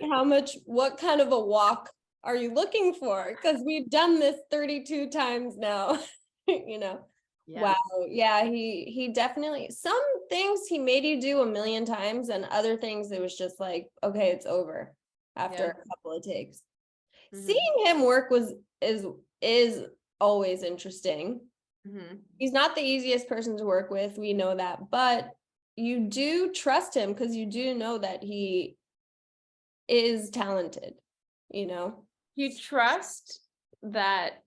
[SPEAKER 2] what kind of a walk are you looking for? Because we've done this 32 times now, Yeah. Wow. Yeah. He definitely, some things he made you do 1,000,000 times, and other things it was just like, okay, it's over after a couple of takes. Seeing him work is always interesting. He's not the easiest person to work with. We know that, but you do trust him because you do know that he is talented, you know?
[SPEAKER 3] You trust that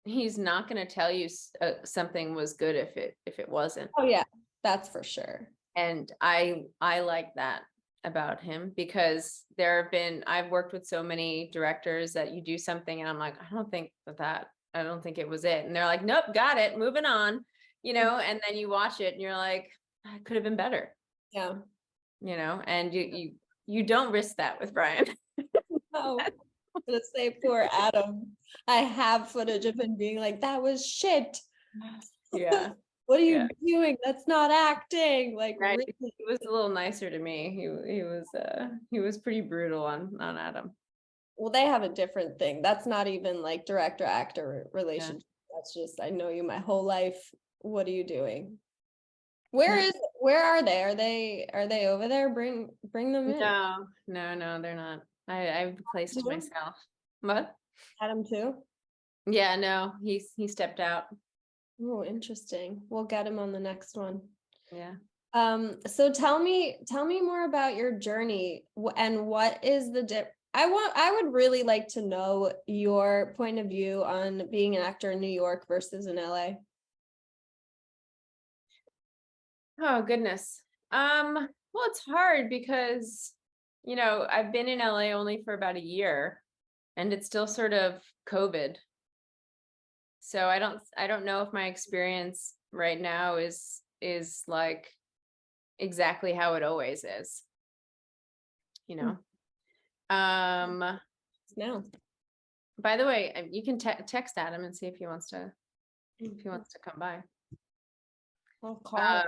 [SPEAKER 3] he's not going to tell you something was good if it wasn't.
[SPEAKER 2] Oh yeah, that's for sure.
[SPEAKER 3] And I like that about him, because I've worked with so many directors that you do something and I'm like, I don't think it was it. And they're like, nope, got it, moving on, and then you watch it and you're like, it could have been better.
[SPEAKER 2] Yeah.
[SPEAKER 3] And you don't risk that with Brian.
[SPEAKER 2] Oh, I'm gonna say poor Adam. I have footage of him being like, that was shit.
[SPEAKER 3] Yeah.
[SPEAKER 2] What are you doing? That's not acting. Like,
[SPEAKER 3] Right.
[SPEAKER 2] really.
[SPEAKER 3] He was a little nicer to me. He was pretty brutal on Adam.
[SPEAKER 2] Well, they have a different thing. That's not even like director actor relationship. That's just, I know you my whole life. What are you doing? Where are they? Are they over there? Bring them in.
[SPEAKER 3] No, they're not. I've placed myself. What?
[SPEAKER 2] Adam too?
[SPEAKER 3] Yeah, no, he stepped out.
[SPEAKER 2] Oh, interesting. We'll get him on the next one.
[SPEAKER 3] Yeah.
[SPEAKER 2] So tell me more about your journey and what is I would really like to know your point of view on being an actor in New York versus in LA.
[SPEAKER 3] Oh goodness. Well, it's hard because, I've been in LA only for about a year and it's still sort of COVID. So I don't know if my experience right now is like exactly how it always is.
[SPEAKER 2] No.
[SPEAKER 3] By the way, you can text Adam and see if he wants to come by.
[SPEAKER 2] I'll call.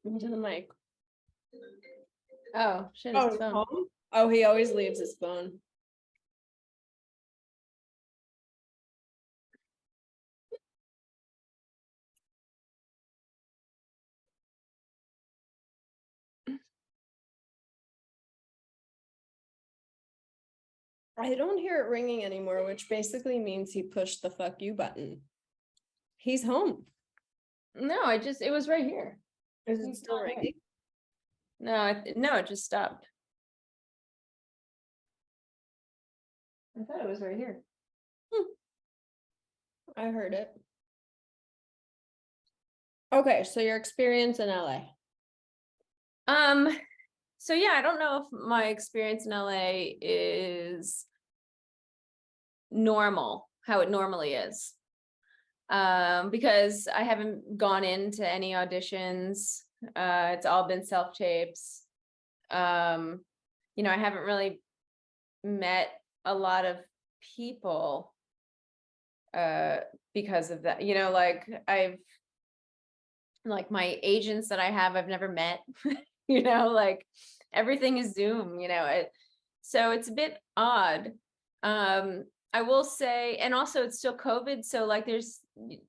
[SPEAKER 2] Into the mic.
[SPEAKER 3] Oh shit! His phone.
[SPEAKER 2] Home? Oh, he always leaves his phone. I don't hear it ringing anymore, which basically means he pushed the fuck you button. He's home.
[SPEAKER 3] No, it was right here.
[SPEAKER 2] Is it still ringing?
[SPEAKER 3] No, it just stopped. I thought it was right here.
[SPEAKER 2] I heard it. Okay, so your experience in LA.
[SPEAKER 3] So yeah, I don't know if my experience in LA is normal, how it normally is. Because I haven't gone into any auditions. It's all been self-tapes. I haven't really met a lot of people because of that. Like my agents that I've never met. Like everything is Zoom. So it's a bit odd. I will say, and also it's still COVID, so like there's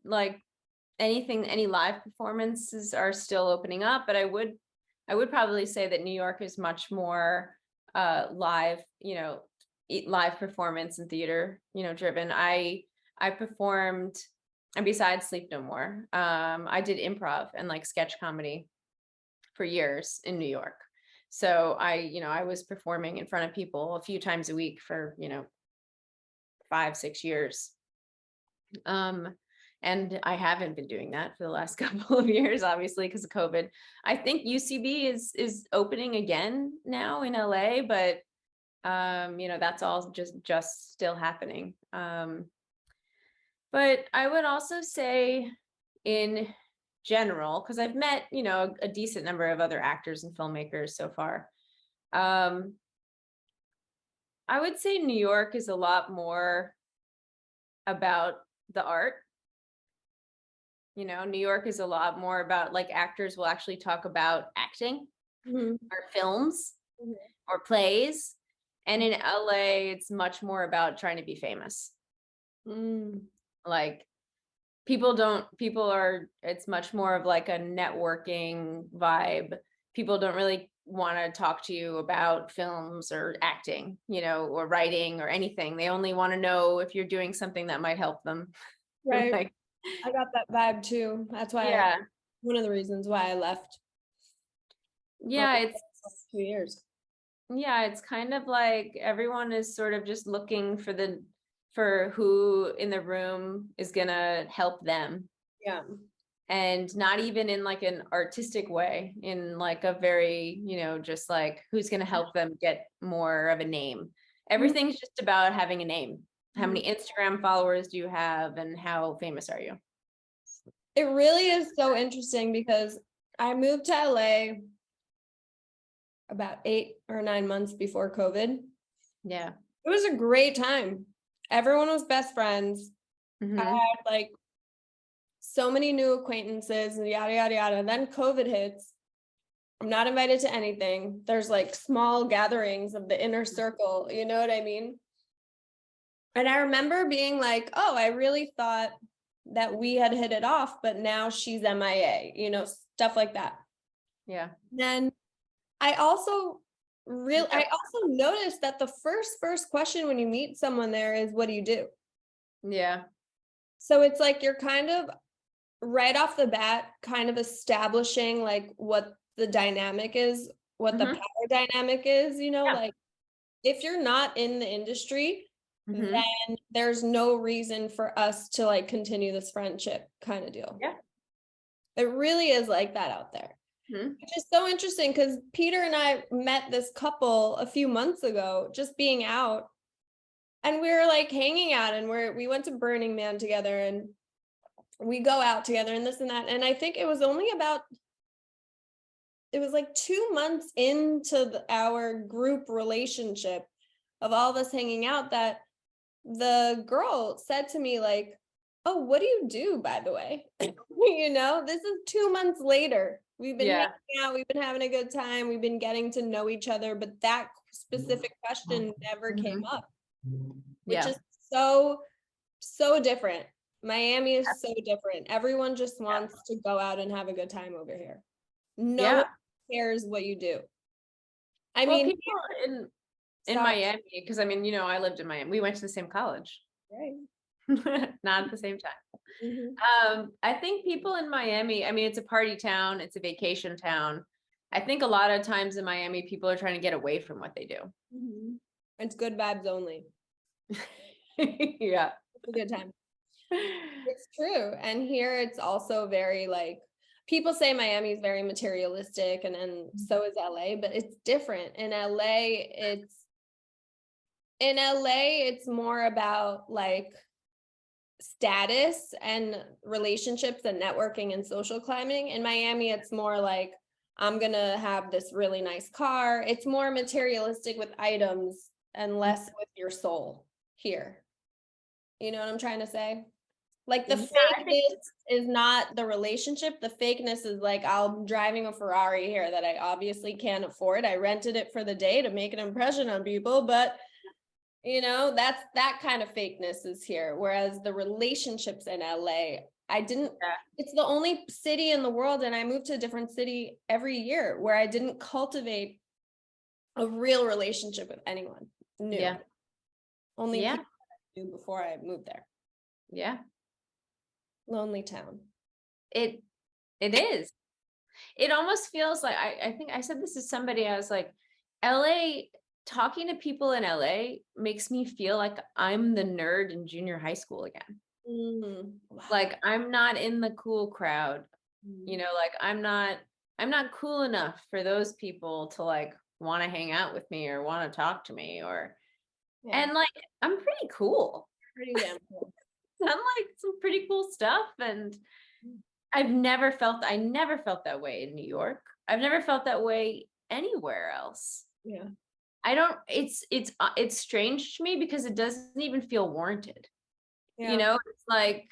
[SPEAKER 3] like any live performances are still opening up, but I would probably say that New York is much more live, live performance and theater, driven. I performed, and besides Sleep No More, I did improv and like sketch comedy for years in New York. So I was performing in front of people a few times a week for 5-6 years. And I haven't been doing that for the last couple of years, obviously, because of COVID. I think UCB is opening again now in LA, but that's all just still happening. But I would also say in general, because I've met, a decent number of other actors and filmmakers so far. I would say New York is a lot more about the art. New York is a lot more about, like, actors will actually talk about acting or films or plays. And in LA, it's much more about trying to be famous. Like it's much more of like a networking vibe. People don't really want to talk to you about films or acting, or writing or anything. They only want to know if you're doing something that might help them.
[SPEAKER 2] Right.
[SPEAKER 3] Like,
[SPEAKER 2] I got that vibe too. That's why
[SPEAKER 3] yeah.
[SPEAKER 2] one of the reasons why I left.
[SPEAKER 3] Yeah,
[SPEAKER 2] Well,
[SPEAKER 3] it's
[SPEAKER 2] 2 years.
[SPEAKER 3] yeah, it's kind of like everyone is sort of just looking for who in the room is gonna help them.
[SPEAKER 2] Yeah.
[SPEAKER 3] And not even in like an artistic way, in like a very, just like who's gonna help them get more of a name. Everything's just about having a name. How many Instagram followers do you have and how famous are you?
[SPEAKER 2] It really is so interesting because I moved to LA about 8 or 9 months before COVID.
[SPEAKER 3] Yeah.
[SPEAKER 2] It was a great time. Everyone was best friends.
[SPEAKER 3] Mhm.
[SPEAKER 2] I had like so many new acquaintances and yada, yada, yada. Then COVID hits. I'm not invited to anything. There's like small gatherings of the inner circle. You know what I mean? And I remember being like, oh, I really thought that we had hit it off, but now she's MIA, stuff like that.
[SPEAKER 3] Yeah.
[SPEAKER 2] Then I also noticed that the first question when you meet someone there is, what do you do?
[SPEAKER 3] Yeah.
[SPEAKER 2] So it's like you're kind of right off the bat kind of establishing like what the dynamic is, what the power dynamic is, like if you're not in the industry, then there's no reason for us to like continue this friendship kind of deal.
[SPEAKER 3] Yeah.
[SPEAKER 2] It really is like that out there. Which is so interesting because Peter and I met this couple a few months ago, just being out, and we were like hanging out, and we went to Burning Man together, and we go out together and this and that. And I think it was like 2 months into our group relationship of all of us hanging out that the girl said to me like, oh, what do you do, by the way? This is 2 months later. We've been hanging out, we've been having a good time, we've been getting to know each other, but that specific question never came up, which is so, so different. Miami is so different. Everyone just wants to go out and have a good time over here. No one cares what you do. I mean,
[SPEAKER 3] people in Miami, because I lived in Miami. We went to the same college.
[SPEAKER 2] Right.
[SPEAKER 3] Not at the same time. I think people in Miami, it's a party town, it's a vacation town. I think a lot of times in Miami, people are trying to get away from what they do.
[SPEAKER 2] It's good vibes only.
[SPEAKER 3] Yeah.
[SPEAKER 2] It's a good time. It's true. And here it's also very like, people say Miami is very materialistic, and then so is LA, but it's different. In LA, it's more about like status and relationships and networking and social climbing. In Miami, it's more like, I'm gonna have this really nice car. It's more materialistic with items and less with your soul here. You know what I'm trying to say? Like the fakeness is not the relationship. The fakeness is like, I'm driving a Ferrari here that I obviously can't afford. I rented it for the day to make an impression on people, but that's that kind of fakeness is here. Whereas the relationships in LA, it's the only city in the world, and I moved to a different city every year, where I didn't cultivate a real relationship with anyone new.
[SPEAKER 3] Yeah.
[SPEAKER 2] Only people I knew before I moved there.
[SPEAKER 3] Yeah.
[SPEAKER 2] Lonely town.
[SPEAKER 3] It is. It almost feels like, I think I said this to somebody, I was like, LA, talking to people in LA makes me feel like I'm the nerd in junior high school again.
[SPEAKER 2] Wow.
[SPEAKER 3] Like I'm not in the cool crowd, like I'm not cool enough for those people to like want to hang out with me or want to talk to me and like, I'm pretty cool.
[SPEAKER 2] Pretty damn cool.
[SPEAKER 3] Done like some pretty cool stuff, and I never felt that way in New York. I've never felt that way anywhere else.
[SPEAKER 2] Yeah.
[SPEAKER 3] I don't, it's strange to me because it doesn't even feel warranted.
[SPEAKER 2] Yeah.
[SPEAKER 3] It's like,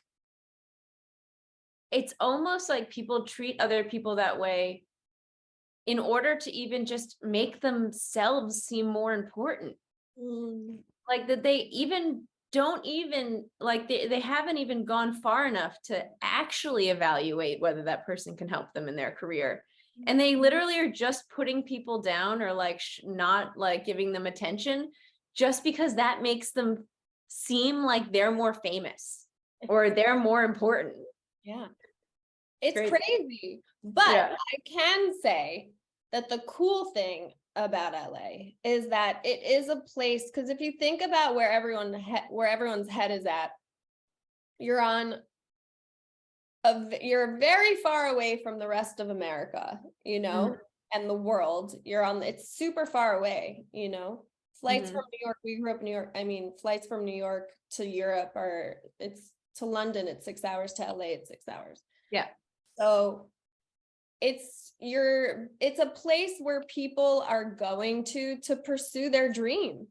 [SPEAKER 3] it's almost like people treat other people that way in order to even just make themselves seem more important. Like that they even don't even like they haven't even gone far enough to actually evaluate whether that person can help them in their career. And they literally are just putting people down or like not like giving them attention just because that makes them seem like they're more famous or they're more important.
[SPEAKER 2] Yeah. It's
[SPEAKER 3] Crazy.
[SPEAKER 2] crazy. But
[SPEAKER 3] Yeah.
[SPEAKER 2] I can say that the cool thing about LA is that it is a place, because if you think about where everyone's head is at, you're you're very far away from the rest of America, and the world. It's super far away, Flights from New York, we grew up in New York. I mean, flights from New York to Europe to London, it's 6 hours, to LA, it's 6 hours.
[SPEAKER 3] Yeah.
[SPEAKER 2] So it's a place where people are going to pursue their dream.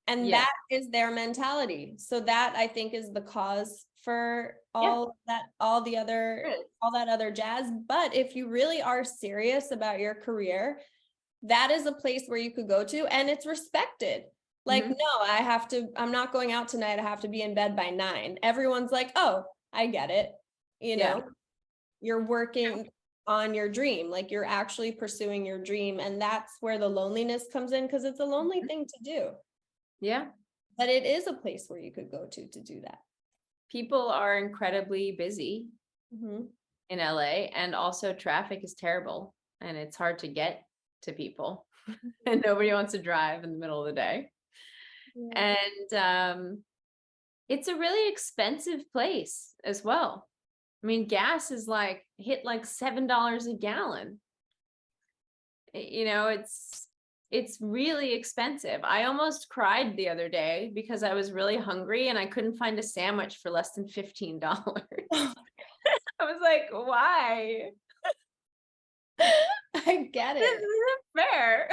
[SPEAKER 2] And that is their mentality. So that, I think, is the cause for all that other jazz. But if you really are serious about your career, that is a place where you could go to, and it's respected. Like, no, I'm not going out tonight. I have to be in bed by 9. Everyone's like, oh, I get it. You're working on your dream. Like, you're actually pursuing your dream. And that's where the loneliness comes in, because it's a lonely thing to do.
[SPEAKER 3] Yeah.
[SPEAKER 2] But it is a place where you could go to do that.
[SPEAKER 3] People are incredibly busy
[SPEAKER 2] Mm-hmm.
[SPEAKER 3] in LA, and also traffic is terrible and it's hard to get to people and nobody wants to drive in the middle of the day.
[SPEAKER 2] Yeah.
[SPEAKER 3] And it's a really expensive place as well. I mean, gas is hit like $7 a gallon. It's really expensive. I almost cried the other day because I was really hungry and I couldn't find a sandwich for less than $15. I was like, why?
[SPEAKER 2] I get
[SPEAKER 3] This
[SPEAKER 2] it.
[SPEAKER 3] isn't fair.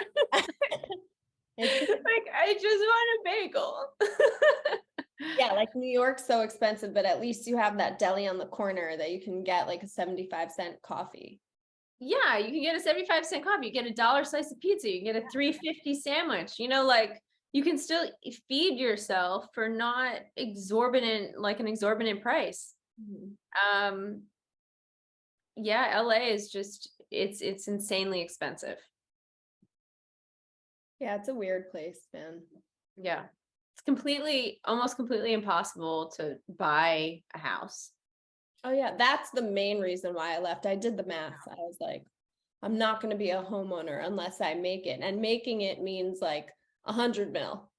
[SPEAKER 2] It's
[SPEAKER 3] Like, I just want a bagel.
[SPEAKER 2] yeah, like New York's so expensive, but at least you have that deli on the corner that you can get like a 75-cent coffee.
[SPEAKER 3] Yeah, you can get a 75-cent coffee, you get $1 slice of pizza, you can get a $3.50 sandwich. Like, you can still feed yourself for not an exorbitant price.
[SPEAKER 2] Mm-hmm.
[SPEAKER 3] Yeah, LA is just it's insanely expensive.
[SPEAKER 2] Yeah, it's a weird place, man.
[SPEAKER 3] Yeah. It's almost completely impossible to buy a house.
[SPEAKER 2] Oh yeah, that's the main reason why I left. I did the math. I was like, I'm not going to be a homeowner unless I make it. And making it means like 100 mil.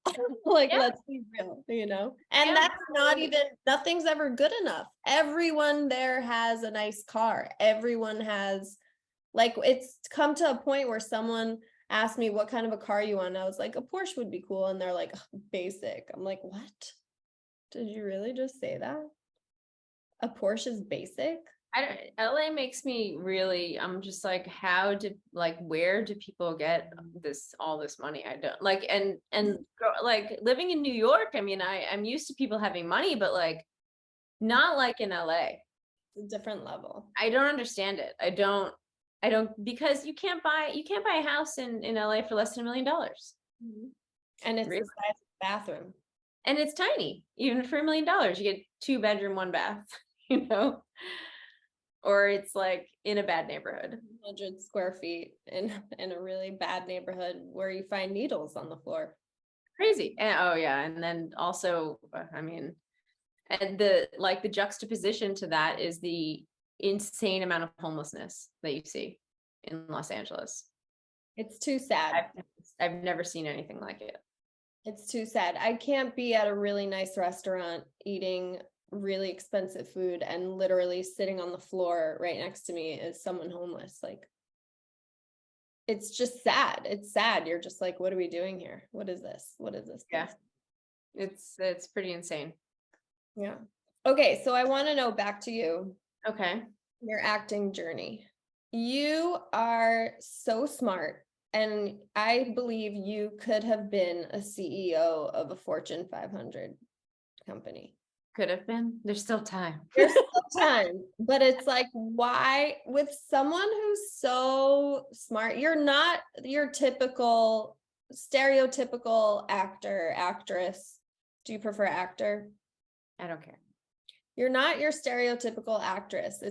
[SPEAKER 2] Like, let's be real, And that's not even, nothing's ever good enough. Everyone there has a nice car. Everyone has, it's come to a point where someone asked me, what kind of a car you want? And I was like, a Porsche would be cool. And they're like, basic. I'm like, what? Did you really just say that? A Porsche is basic?
[SPEAKER 3] LA makes me really, I'm just like, where do people get all this money? I don't like, and like living in New York, I mean, I'm used to people having money, but like, not like in LA.
[SPEAKER 2] It's a different level.
[SPEAKER 3] I don't understand it. I don't, because you can't buy a house in LA for less than $1 million.
[SPEAKER 2] Mm-hmm. And it's the size of the bathroom. And
[SPEAKER 3] it's tiny, even for $1 million, you get 2-bedroom, 1 bath, or it's like in a bad neighborhood.
[SPEAKER 2] 100 square feet in a really bad neighborhood where you find needles on the floor.
[SPEAKER 3] Crazy. And then also, I mean, and the juxtaposition to that is the insane amount of homelessness that you see in Los Angeles.
[SPEAKER 2] It's too sad.
[SPEAKER 3] I've never seen anything like it.
[SPEAKER 2] It's too sad. I can't be at a really nice restaurant eating really expensive food and literally sitting on the floor right next to me is someone homeless. Like, it's just sad. It's sad. You're just like, what are we doing here? What is this? What is this?
[SPEAKER 3] Yeah. It's pretty insane.
[SPEAKER 2] Yeah. Okay. So I want to know, back to you.
[SPEAKER 3] Okay.
[SPEAKER 2] Your acting journey. You are so smart. And I believe you could have been a CEO of a Fortune 500 company.
[SPEAKER 3] Could have been. There's still time.
[SPEAKER 2] There's still time. But it's like, why, with someone who's so smart, you're not your typical, stereotypical actor, actress. Do you prefer actor?
[SPEAKER 3] I don't care.
[SPEAKER 2] you're not your stereotypical actress.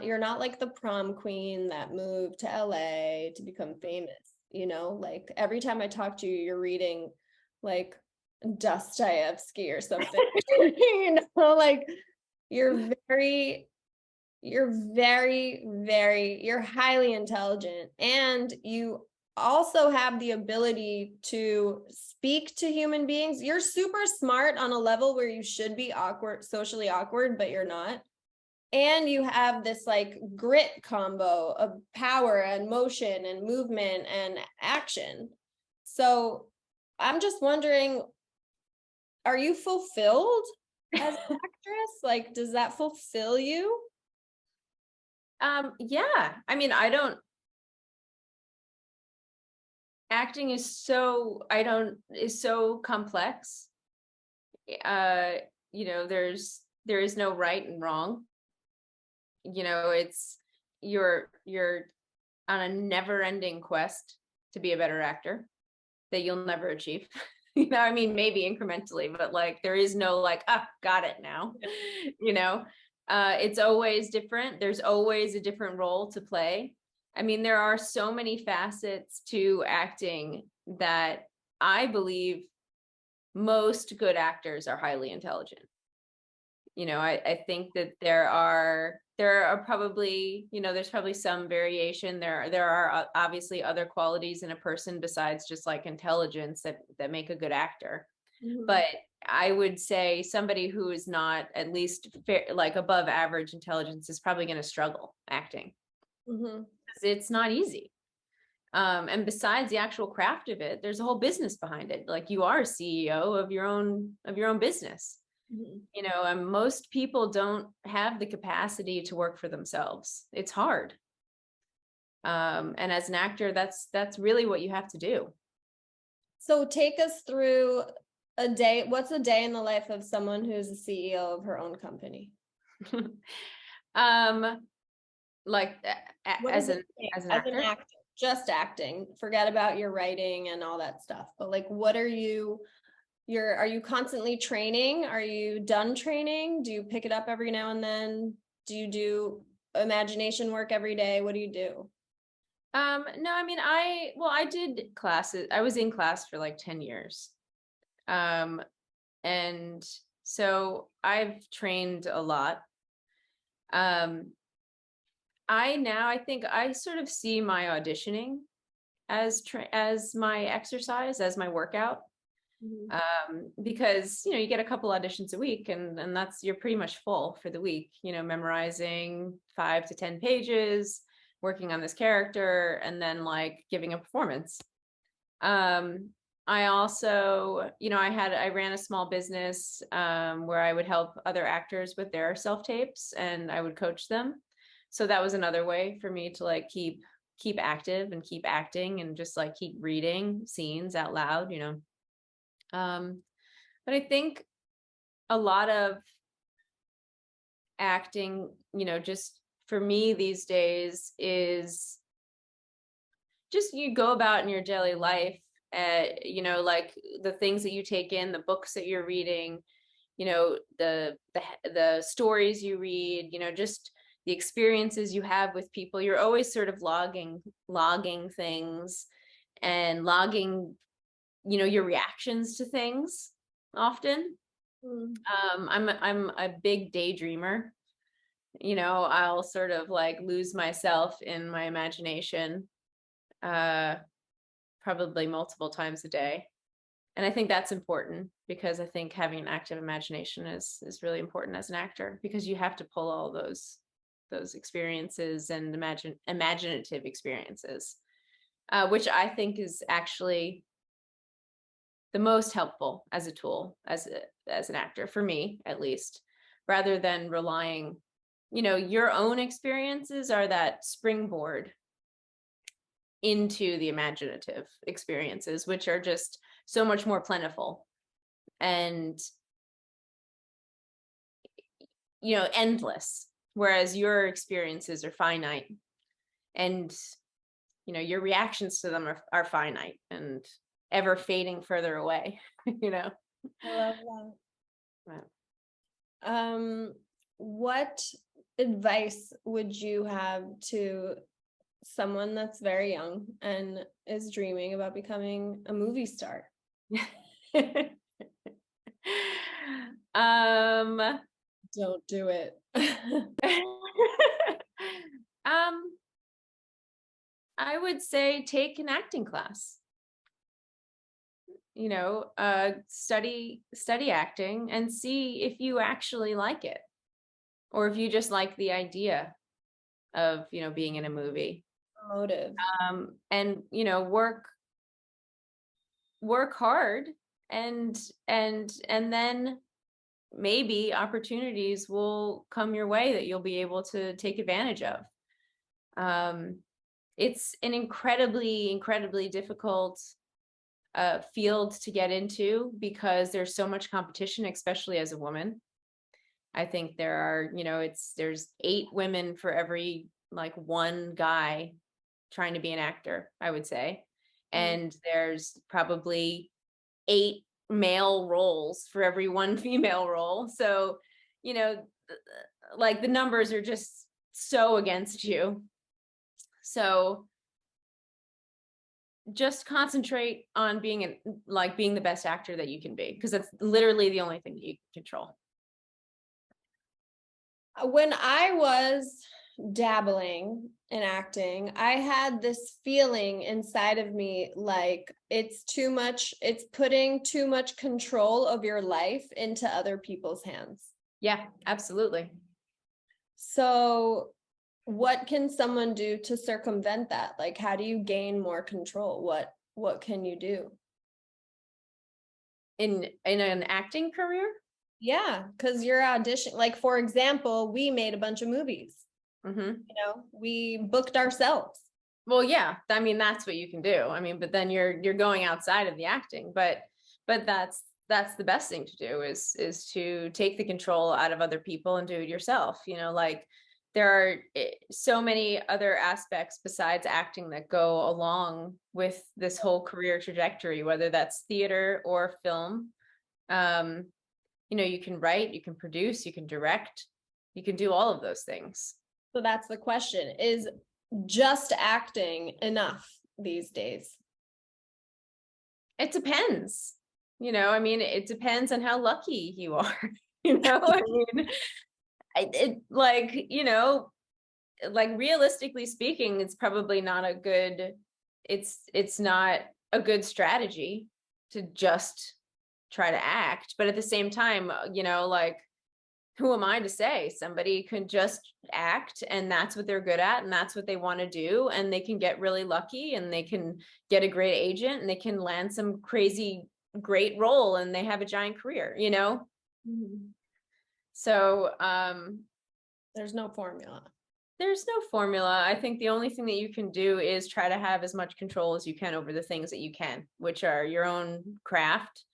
[SPEAKER 2] You're not like the prom queen that moved to LA to become famous, like every time I talk to you, you're reading like Dostoevsky or something, like you're you're highly intelligent, and you also have the ability to speak to human beings. You're super smart on a level where you should be socially awkward, but you're not. And you have this like grit combo of power and motion and movement and action. So I'm just wondering, are you fulfilled as an actress? Like, does that fulfill you?
[SPEAKER 3] Yeah. I mean, acting is so complex. There is no right and wrong. It's you're on a never-ending quest to be a better actor that you'll never achieve. I mean, maybe incrementally, but like there is no like, got it now. It's always different. There's always a different role to play. I mean, there are so many facets to acting that I believe most good actors are highly intelligent. I think that there are probably, there's probably some variation. There are obviously other qualities in a person besides just like intelligence that make a good actor.
[SPEAKER 2] Mhm.
[SPEAKER 3] But I would say somebody who is not at least like above average intelligence is probably going to struggle acting.
[SPEAKER 2] Mhm.
[SPEAKER 3] It's not easy. And besides the actual craft of it, there's a whole business behind it. Like you are a CEO of your own business.
[SPEAKER 2] Mhm.
[SPEAKER 3] And most people don't have the capacity to work for themselves. It's hard. And as an actor, that's really what you have to do.
[SPEAKER 2] So take us through a day. What's a day in the life of someone who's the CEO of her own company?
[SPEAKER 3] Like
[SPEAKER 2] What
[SPEAKER 3] as
[SPEAKER 2] is
[SPEAKER 3] an
[SPEAKER 2] it
[SPEAKER 3] as an
[SPEAKER 2] as an
[SPEAKER 3] actor.
[SPEAKER 2] actor? Just acting. Forget about your writing and all that stuff. But like, what are you? Are you constantly training? Are you done training? Do you pick it up every now and then? Do you do imagination work every day? What do you do?
[SPEAKER 3] No, I mean, I did classes. I was in class for like 10 years. And so I've trained a lot. I think I sort of see my auditioning as my exercise, as my workout. Because you get a couple auditions a week, and you're pretty much full for the week. Memorizing 5 to 10 pages, working on this character, and then like giving a performance. I also, I ran a small business where I would help other actors with their self-tapes, and I would coach them. So that was another way for me to like keep active and keep acting and just like keep reading scenes out loud. But I think a lot of acting, just for me these days is just you go about in your daily life, like the things that you take in, the books that you're reading, the stories you read, just the experiences you have with people. You're always sort of logging things and logging, your reactions to things often. I'm a big daydreamer. I'll sort of like lose myself in my imagination, probably multiple times a day. And I think that's important because I think having an active imagination is really important as an actor, because you have to pull all those experiences and imaginative experiences, which I think is actually the most helpful as a tool as an actor, for me at least, rather than relying, your own experiences are that springboard into the imaginative experiences, which are just so much more plentiful and endless, whereas your experiences are finite, and your reactions to them are finite and ever fading further away.
[SPEAKER 2] I love that.
[SPEAKER 3] Wow.
[SPEAKER 2] what advice would you have to someone that's very young and is dreaming about becoming a movie star?
[SPEAKER 3] um
[SPEAKER 2] Don't do it.
[SPEAKER 3] I would say take an acting class. Study acting and see if you actually like it, or if you just like the idea of, being in a movie.
[SPEAKER 2] Motive.
[SPEAKER 3] And work hard, and then maybe opportunities will come your way that you'll be able to take advantage of. It's an incredibly difficult field to get into, because there's so much competition, especially as a woman. I think there are, there's 8 women for every one guy trying to be an actor, I would say. And there's probably 8 male roles for every 1 female role. So, the numbers are just so against you. So just concentrate on being the best actor that you can be, because that's literally the only thing that you can control.
[SPEAKER 2] When I was dabbling in acting, I had this feeling inside of me like it's too much, it's putting too much control of your life into other people's hands.
[SPEAKER 3] Yeah, absolutely.
[SPEAKER 2] So what can someone do to circumvent that? Like, how do you gain more control? What can you do?
[SPEAKER 3] In an acting career?
[SPEAKER 2] Yeah, because you're auditioning. Like, for example, we made a bunch of movies. We booked ourselves.
[SPEAKER 3] Well, yeah, I mean, that's what you can do. I mean, but then you're going outside of the acting, but that's the best thing to do is to take the control out of other people and do it yourself. There are so many other aspects besides acting that go along with this whole career trajectory, whether that's theater or film. You can write, you can produce, you can direct, you can do all of those things.
[SPEAKER 2] So that's the question. Is just acting enough these days?
[SPEAKER 3] It depends. It depends on how lucky you are. Realistically speaking, it's probably not a good, it's not a good strategy to just try to act. But at the same time, who am I to say? Somebody can just act, and that's what they're good at, and that's what they want to do, and they can get really lucky, and they can get a great agent, and they can land some crazy great role, and they have a giant career, So
[SPEAKER 2] there's no formula.
[SPEAKER 3] There's no formula. I think the only thing that you can do is try to have as much control as you can over the things that you can, which are your own craft,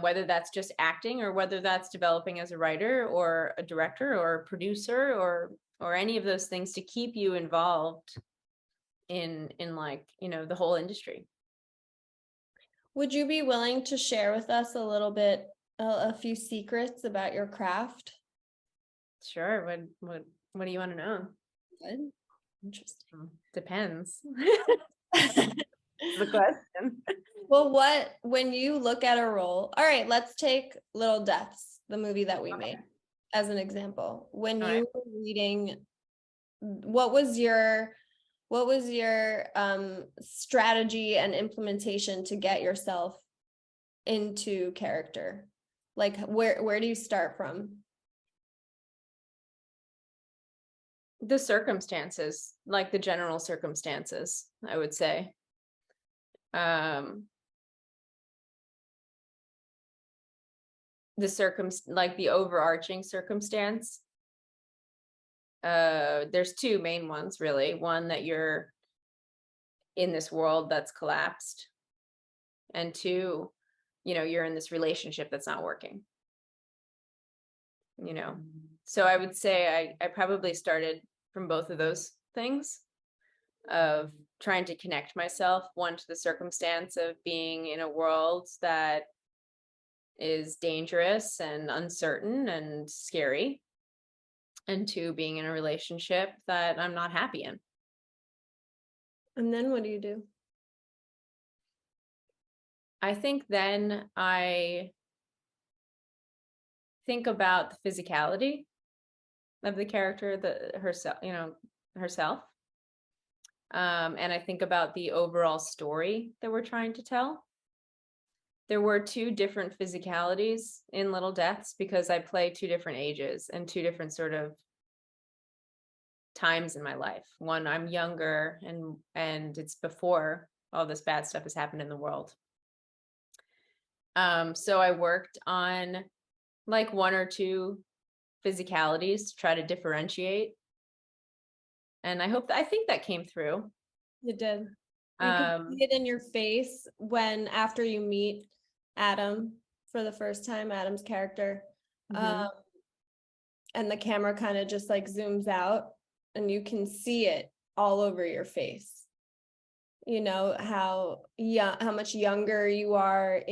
[SPEAKER 3] whether that's just acting, or whether that's developing as a writer or a director or a producer, or any of those things to keep you involved in the whole industry.
[SPEAKER 2] Would you be willing to share with us a little bit, a few secrets about your craft?
[SPEAKER 3] Sure. What do you want to know?
[SPEAKER 2] Good. Interesting.
[SPEAKER 3] Depends. The question.
[SPEAKER 2] Well, when you look at a role, all right, let's take Little Deaths, the movie that we made, as an example. When you were reading, what was your strategy and implementation to get yourself into character? Like, where do you start from?
[SPEAKER 3] The circumstances, like the general circumstances, I would say. The overarching circumstance. There's 2 main ones, really. One, that you're in this world that's collapsed, and 2, you're in this relationship that's not working. So I would say I probably started from both of those things, of trying to connect myself, one, to the circumstance of being in a world that is dangerous and uncertain and scary, and 2, being in a relationship that I'm not happy in.
[SPEAKER 2] And then what do you do?
[SPEAKER 3] I think then I think about the physicality of the character, herself. And I think about the overall story that we're trying to tell. There were 2 different physicalities in Little Deaths because I play 2 different ages and 2 different sort of times in my life. One, I'm younger and it's before all this bad stuff has happened in the world. So I worked on like 1 or 2 physicalities to try to differentiate. And I think that came through.
[SPEAKER 2] You did. You can see it in your face when after you meet Adam for the first time, Adam's character. And the camera kind of just like zooms out and you can see it all over your face. You know, how much younger you are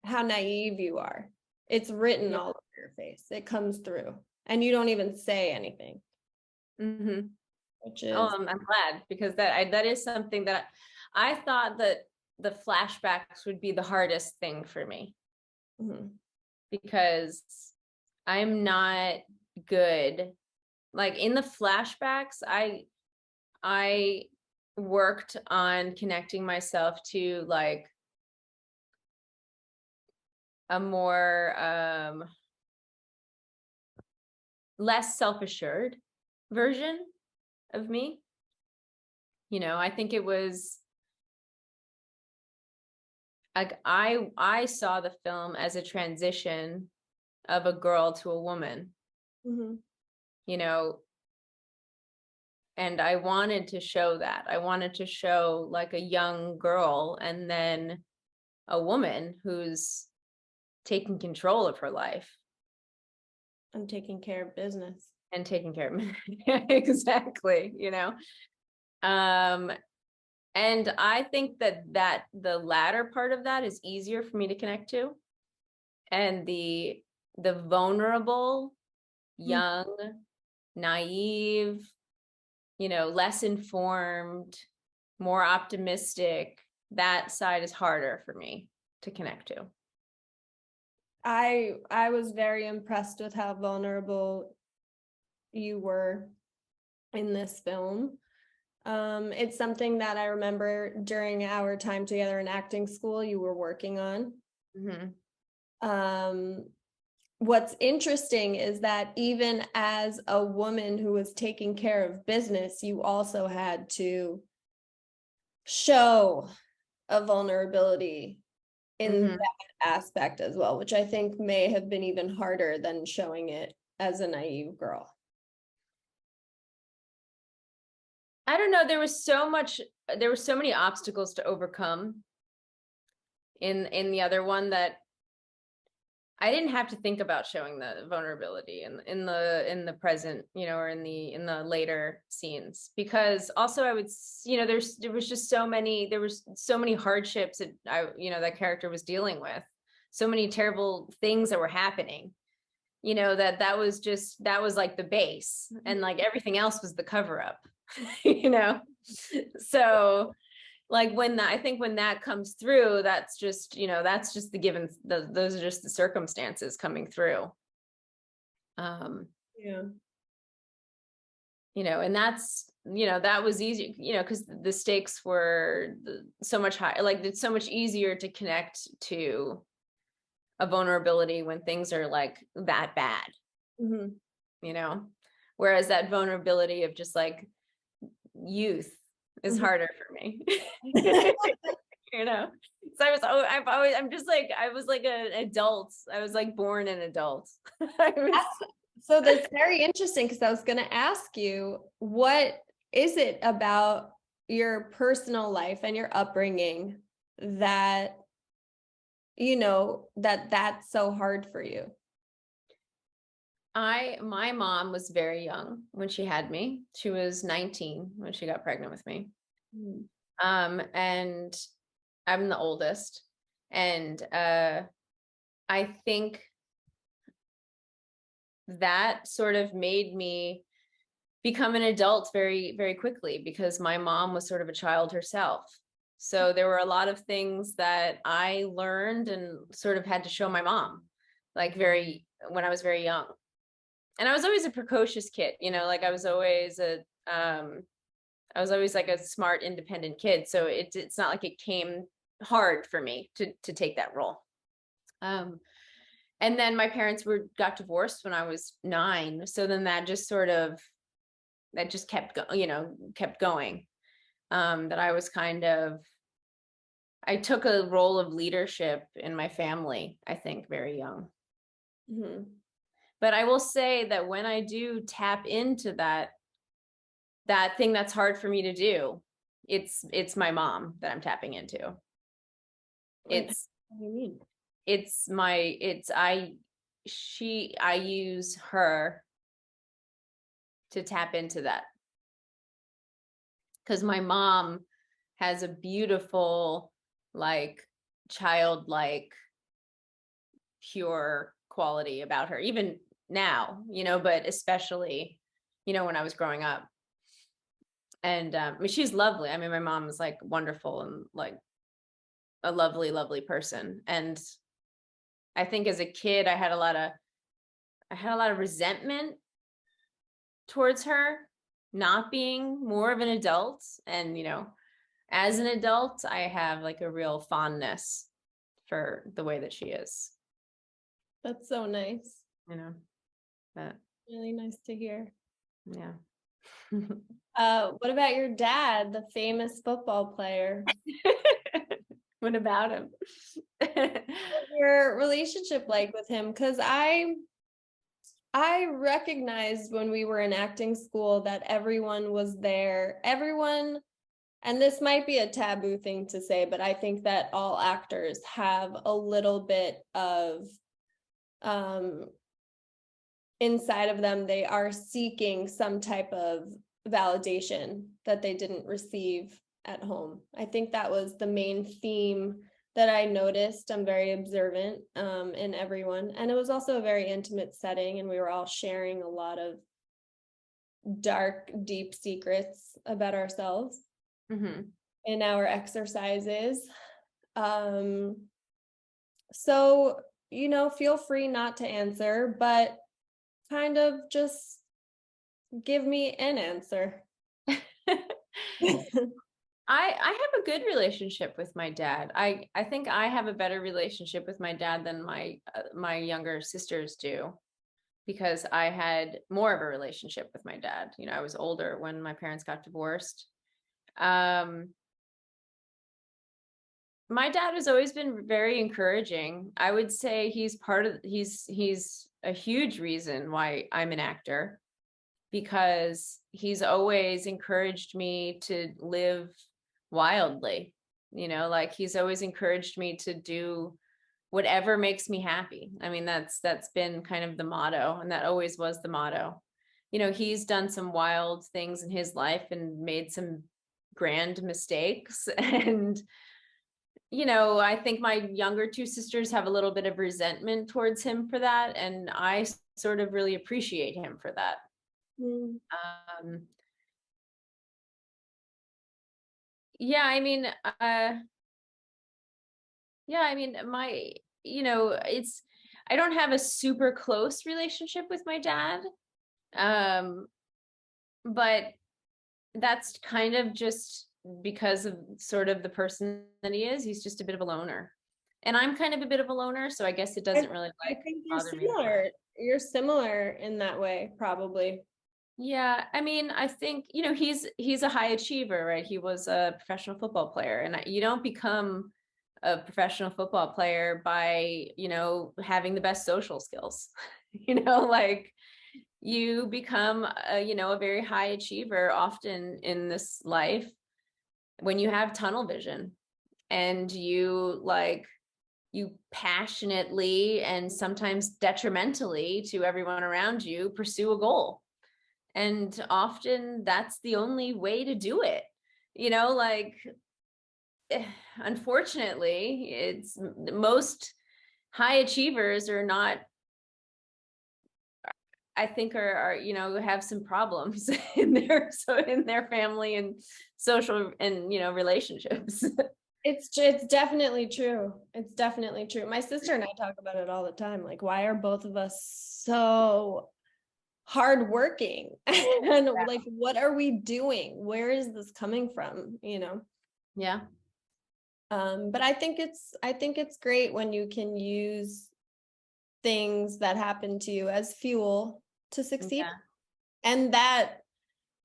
[SPEAKER 2] how naive you are. It's written all over your face. It comes through and you don't even say anything. Which is,
[SPEAKER 3] I'm glad, because that is something that I thought that the flashbacks would be the hardest thing for me, because I'm not good. Like in the flashbacks, I worked on connecting myself to like a more less self-assured version of me. You know, I think it was like I saw the film as a transition of a girl to a woman. You know, and I wanted to show that. I wanted to show like a young girl and then a woman who's taking control of her life
[SPEAKER 2] and taking care of business.
[SPEAKER 3] And taking care of exactly, you know. And I think that the latter part of that is easier for me to connect to. And the vulnerable, young, naive, you know, less informed, more optimistic, that side is harder for me to connect to.
[SPEAKER 2] I was very impressed with how vulnerable you were in this film. It's something that I remember during our time together in acting school you were working on. What's interesting is that even as a woman who was taking care of business, you also had to show a vulnerability in that aspect as well, which I think may have been even harder than showing it as a naive girl.
[SPEAKER 3] I don't know. There were so many obstacles to overcome in the other one that I didn't have to think about showing the vulnerability in the present, you know, or in the later scenes, because also I would, you know, there was so many hardships that that character was dealing with, so many terrible things that were happening, you know, that was like the base, and like everything else was the cover up. You know, so like I think when that comes through, that's just the given, those are just the circumstances coming through.
[SPEAKER 2] Yeah.
[SPEAKER 3] You know, and that's, you know, that was easy, you know, because the stakes were so much higher. Like it's so much easier to connect to a vulnerability when things are like that bad, you know, whereas that vulnerability of just like youth is harder for me. You know, so I was like an adult. I was like born an adult.
[SPEAKER 2] So that's very interesting, because I was going to ask you, what is it about your personal life and your upbringing that, you know, that's so hard for you?
[SPEAKER 3] My mom was very young when she had me. She was 19 when she got pregnant with me. And I'm the oldest. And I think that sort of made me become an adult very, very quickly, because my mom was sort of a child herself. So there were a lot of things that I learned and sort of had to show my mom, like when I was very young. And I was always a precocious kid, like I was always like a smart, independent kid. So it's not like it came hard for me to take that role. And then my parents got divorced when I was 9. So then that just kept going. That I was I took a role of leadership in my family, I think, very young.
[SPEAKER 2] Mhm.
[SPEAKER 3] But I will say that when I do tap into that thing that's hard for me to do, it's my mom that I'm tapping into.
[SPEAKER 2] What do you mean?
[SPEAKER 3] I use her to tap into that, because my mom has a beautiful, like, childlike, pure quality about her, even now, but especially, when I was growing up. And I mean, she's lovely. I mean, my mom is like wonderful and like a lovely, lovely person. And I think as a kid, I had a lot of resentment towards her not being more of an adult. And, as an adult, I have like a real fondness for the way that she is.
[SPEAKER 2] That's so nice.
[SPEAKER 3] But
[SPEAKER 2] Really nice to hear.
[SPEAKER 3] yeah.
[SPEAKER 2] What about your dad, the famous football player?
[SPEAKER 3] What about him?
[SPEAKER 2] What's your relationship like with him? Because I recognized when we were in acting school that everyone was there. Everyone, and this might be a taboo thing to say, but I think that all actors have a little bit of inside of them, they are seeking some type of validation that they didn't receive at home. I think that was the main theme that I noticed. I'm very observant in everyone. And it was also a very intimate setting, and we were all sharing a lot of dark, deep secrets about ourselves in our exercises. So, feel free not to answer, but kind of just give me an answer.
[SPEAKER 3] I have a good relationship with my dad. I think I have a better relationship with my dad than my younger sisters do, because I had more of a relationship with my dad. I was older when my parents got divorced. My dad has always been very encouraging. I would say he's a huge reason why I'm an actor, because he's always encouraged me to live wildly. Like, he's always encouraged me to do whatever makes me happy. I mean, that's been kind of the motto, and that always was the motto. He's done some wild things in his life and made some grand mistakes. And I think my younger 2 sisters have a little bit of resentment towards him for that, and I sort of really appreciate him for that. Yeah, I mean, I don't have a super close relationship with my dad. But that's kind of just because of sort of the person that he is. He's just a bit of a loner. And I'm kind of a bit of a loner, so I guess it doesn't really
[SPEAKER 2] I think you're
[SPEAKER 3] bother me.
[SPEAKER 2] similar. You're similar in that way, probably.
[SPEAKER 3] Yeah, I mean, I think, he's a high achiever, right? He was a professional football player, and you don't become a professional football player by, having the best social skills. Like, you become a very high achiever often in this life when you have tunnel vision, and you passionately and sometimes detrimentally to everyone around you pursue a goal. And often that's the only way to do it. Unfortunately, it's most high achievers are not I think are have some problems in their family and social and relationships.
[SPEAKER 2] It's definitely true. It's definitely true. My sister and I talk about it all the time. Like, why are both of us so hardworking? And like, what are we doing? Where is this coming from?
[SPEAKER 3] Yeah.
[SPEAKER 2] But I think it's great when you can use things that happen to you as fuel to succeed.
[SPEAKER 3] Yeah.
[SPEAKER 2] And that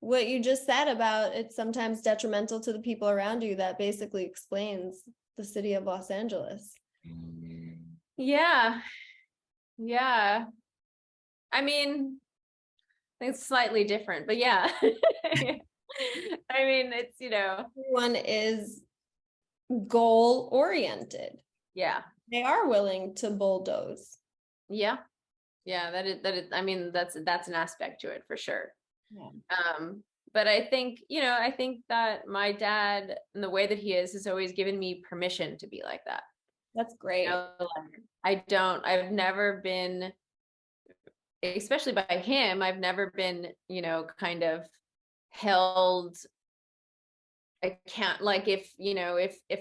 [SPEAKER 2] what you just said about it's sometimes detrimental to the people around you, that basically explains the city of Los Angeles.
[SPEAKER 3] Yeah. Yeah. I mean, it's slightly different, but yeah. I mean, it's,
[SPEAKER 2] Everyone is goal oriented.
[SPEAKER 3] yeah.
[SPEAKER 2] They are willing to bulldoze.
[SPEAKER 3] Yeah. Yeah, that is, I mean, that's an aspect to it for sure.
[SPEAKER 2] Yeah.
[SPEAKER 3] But I think that my dad and the way that he is has always given me permission to be like that.
[SPEAKER 2] That's great.
[SPEAKER 3] I've never been, especially by him, I've never been, kind of held. I can't, like, if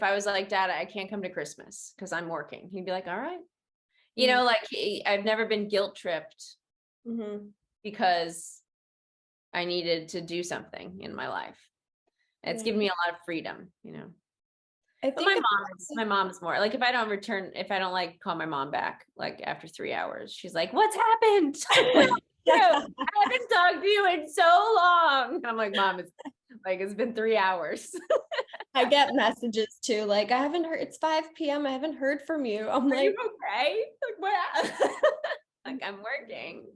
[SPEAKER 3] I was like, Dad, I can't come to Christmas because I'm working, he'd be like, all right. I've never been guilt tripped because I needed to do something in my life. It's given me a lot of freedom,
[SPEAKER 2] I
[SPEAKER 3] But
[SPEAKER 2] think
[SPEAKER 3] my mom is more like, if I don't like call my mom back like after 3 hours, she's like, what's happened? I haven't talked to you in so long. And I'm like, Mom, it's been 3 hours.
[SPEAKER 2] I get messages too, like, I haven't heard, it's 5 p.m. I haven't heard from you. I'm
[SPEAKER 3] Are
[SPEAKER 2] like,
[SPEAKER 3] you okay? Like, what? Like, I'm working.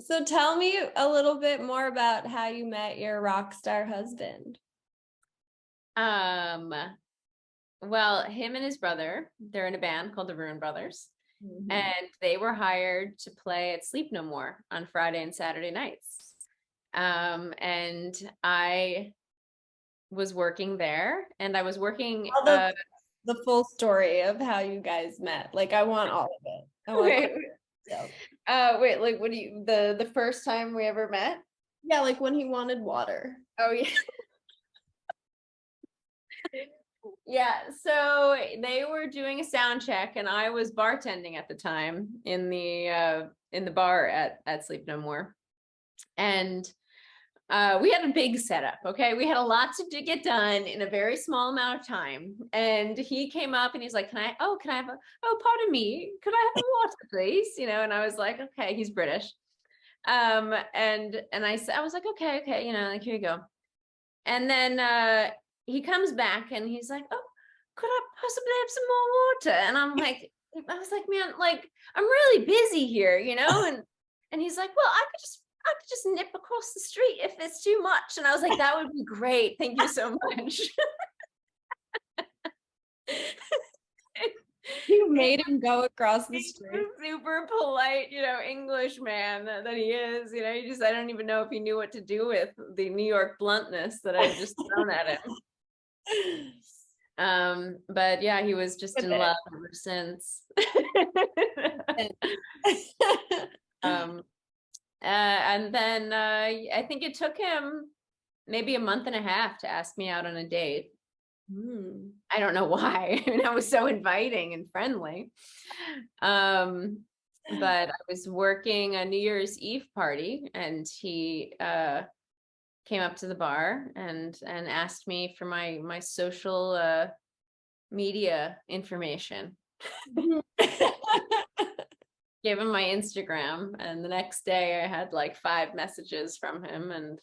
[SPEAKER 2] So tell me a little bit more about how you met your rock star husband.
[SPEAKER 3] Well, him and his brother, they're in a band called the Ruin Brothers, and they were hired to play at Sleep No More on Friday and Saturday nights. And I was working there, and I was working
[SPEAKER 2] the full story of how you guys met. Like, I want all of it. I want
[SPEAKER 3] wait, like, what do you, the first time we ever met?
[SPEAKER 2] Yeah, like when he wanted water.
[SPEAKER 3] Oh yeah. Yeah, so they were doing a sound check, and I was bartending at the time in the bar at Sleep No More, and we had a big setup. Okay, we had a lot to get done in a very small amount of time, and he came up and he's like, can I have pardon me, could I have a water, please? And I was like, okay. He's British, and I was like, okay, like, here you go. And then he comes back and he's like, oh, could I possibly have some more water? And I was like, man, like, I'm really busy here, and he's like, well, I could just nip across the street if it's too much. And I was like, that would be great. Thank you so much.
[SPEAKER 2] You made him go across the street.
[SPEAKER 3] Super polite, English man that he is, I don't even know if he knew what to do with the New York bluntness that I just thrown at him. But yeah, he was just in love ever since. And then I think it took him maybe a month and a half to ask me out on a date. I don't know why. I mean, I was so inviting and friendly. But I was working a New Year's Eve party, and he came up to the bar and asked me for my social media information. Gave him my Instagram, and the next day I had like 5 messages from him, and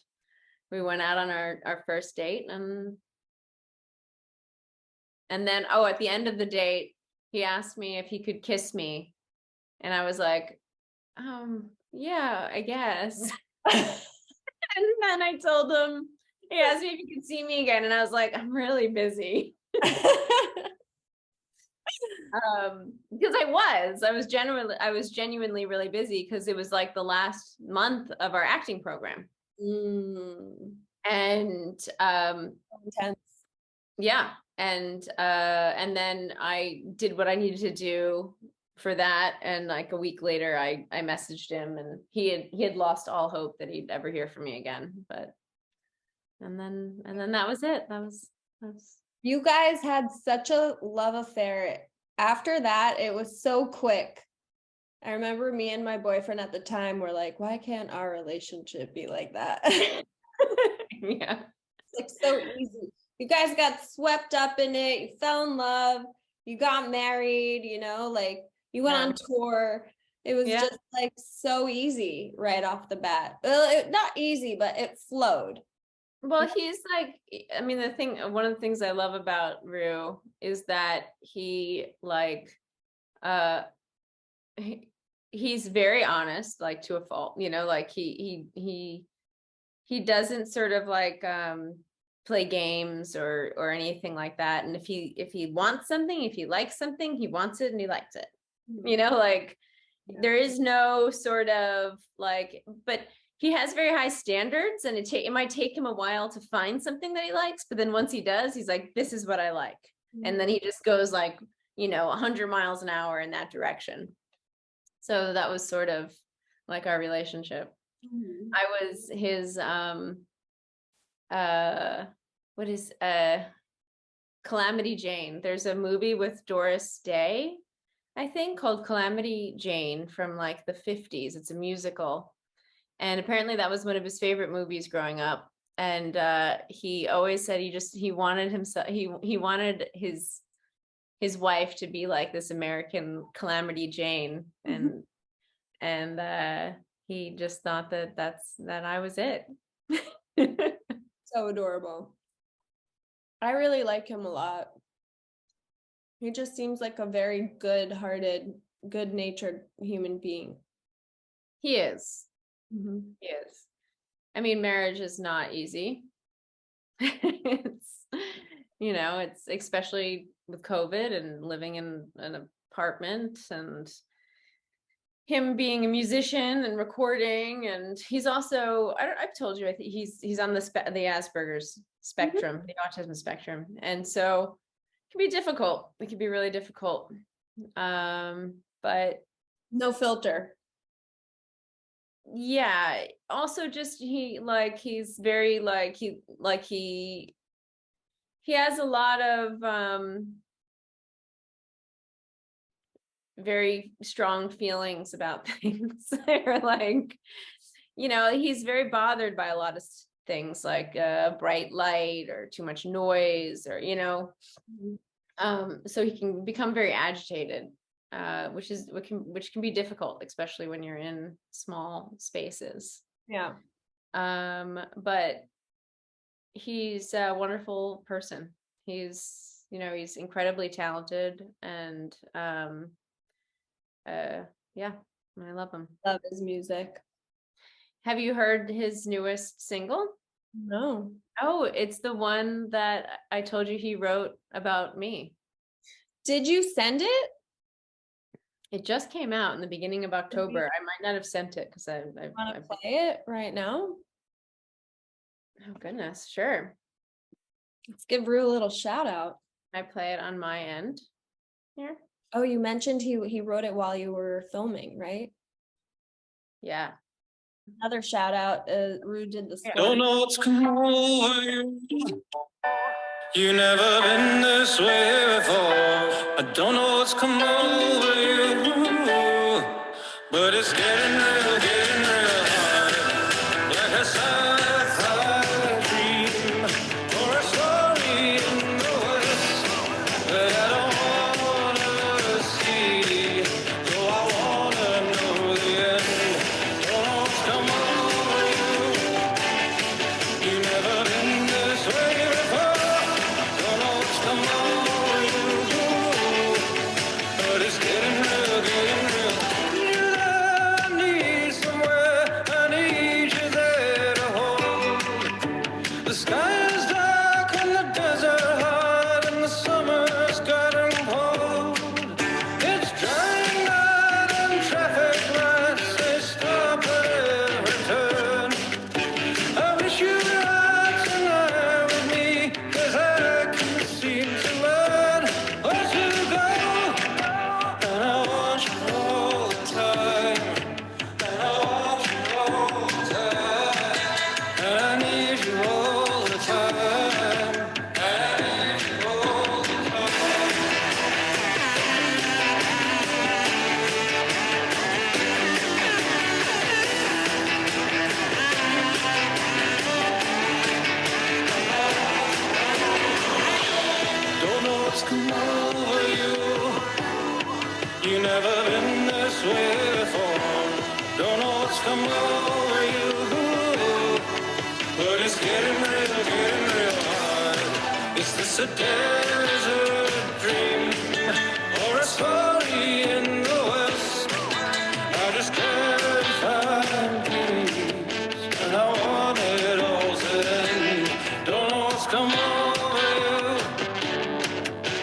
[SPEAKER 3] we went out on our first date, and then at the end of the date he asked me if he could kiss me, and I was like, yeah, I guess. And then I told him, he asked me if he could see me again, and I was like, I'm really busy. Because I was genuinely really busy, because it was like the last month of our acting program. And
[SPEAKER 2] intense.
[SPEAKER 3] Yeah. And then I did what I needed to do for that. And like a week later, I messaged him, and he had lost all hope that he'd ever hear from me again. But and then that was it. That was
[SPEAKER 2] You guys had such a love affair. After that, it was so quick. I remember me and my boyfriend at the time were like, why can't our relationship be like that?
[SPEAKER 3] yeah.
[SPEAKER 2] It's like so easy. You guys got swept up in it. You fell in love. You got married, you know, like you went on tour. It was just like so easy right off the bat. Well, not easy, but it flowed.
[SPEAKER 3] Well, he's like, I mean, one of the things I love about Rue is that he like, he's very honest, like to a fault, you know, like he doesn't sort of like, play games or anything like that. And if he wants something, if he likes something, he wants it and he likes it, you know, like there is no sort of like, but he has very high standards, and it might take him a while to find something that he likes, but then once he does, he's like, this is what I like. And then he just goes like, you know, 100 miles an hour in that direction. So that was sort of like our relationship. I was his what is Calamity Jane. There's a movie with Doris Day, I think, called Calamity Jane from like the 50s. It's a musical. And apparently that was one of his favorite movies growing up. And he always said he wanted himself, he wanted his wife to be like this American Calamity Jane. And he just thought that I was it.
[SPEAKER 2] So adorable. I really like him a lot. He just seems like a very good-hearted, good-natured human being.
[SPEAKER 3] He is. He is. I mean, marriage is not easy. It's, you know, it's especially with COVID and living in an apartment, and him being a musician and recording. And he's also, I've told you, I think he's on the Asperger's spectrum, the autism spectrum. And so it can be difficult. It can be really difficult. But
[SPEAKER 2] no filter.
[SPEAKER 3] Yeah, also just he's very he has a lot of very strong feelings about things. They're like, you know, he's very bothered by a lot of things, like bright light or too much noise, or you know, so he can become very agitated. Which can be difficult, especially when you're in small spaces.
[SPEAKER 2] Yeah.
[SPEAKER 3] But he's a wonderful person. He's incredibly talented, and yeah, I love him.
[SPEAKER 2] Love his music.
[SPEAKER 3] Have you heard his newest single?
[SPEAKER 2] No.
[SPEAKER 3] Oh, it's the one that I told you he wrote about me.
[SPEAKER 2] Did you send it?
[SPEAKER 3] It just came out in the beginning of October. I might not have sent it because I
[SPEAKER 2] want to play it right now.
[SPEAKER 3] Oh goodness, sure.
[SPEAKER 2] Let's give Rue a little shout out.
[SPEAKER 3] I play it on my end here.
[SPEAKER 2] Oh, you mentioned he wrote it while you were filming, right?
[SPEAKER 3] Yeah.
[SPEAKER 2] Another shout out. Rue did the score.
[SPEAKER 4] Don't know what's come over you. You never been this way before. I don't know what's come over you, but it's getting real hard. Like a sci-fi dream or a story in the West that I don't wanna see. So I wanna know the end. Don't know what's come over you. You never been this way before. Don't know what's come over you, but it's getting real, getting real. You love me somewhere, I need you there to hold. what's come over you, but it's getting real hard. Is this a desert dream or a story in the West? I just can't find peace, and I want it all to end. Don't know what's come over you.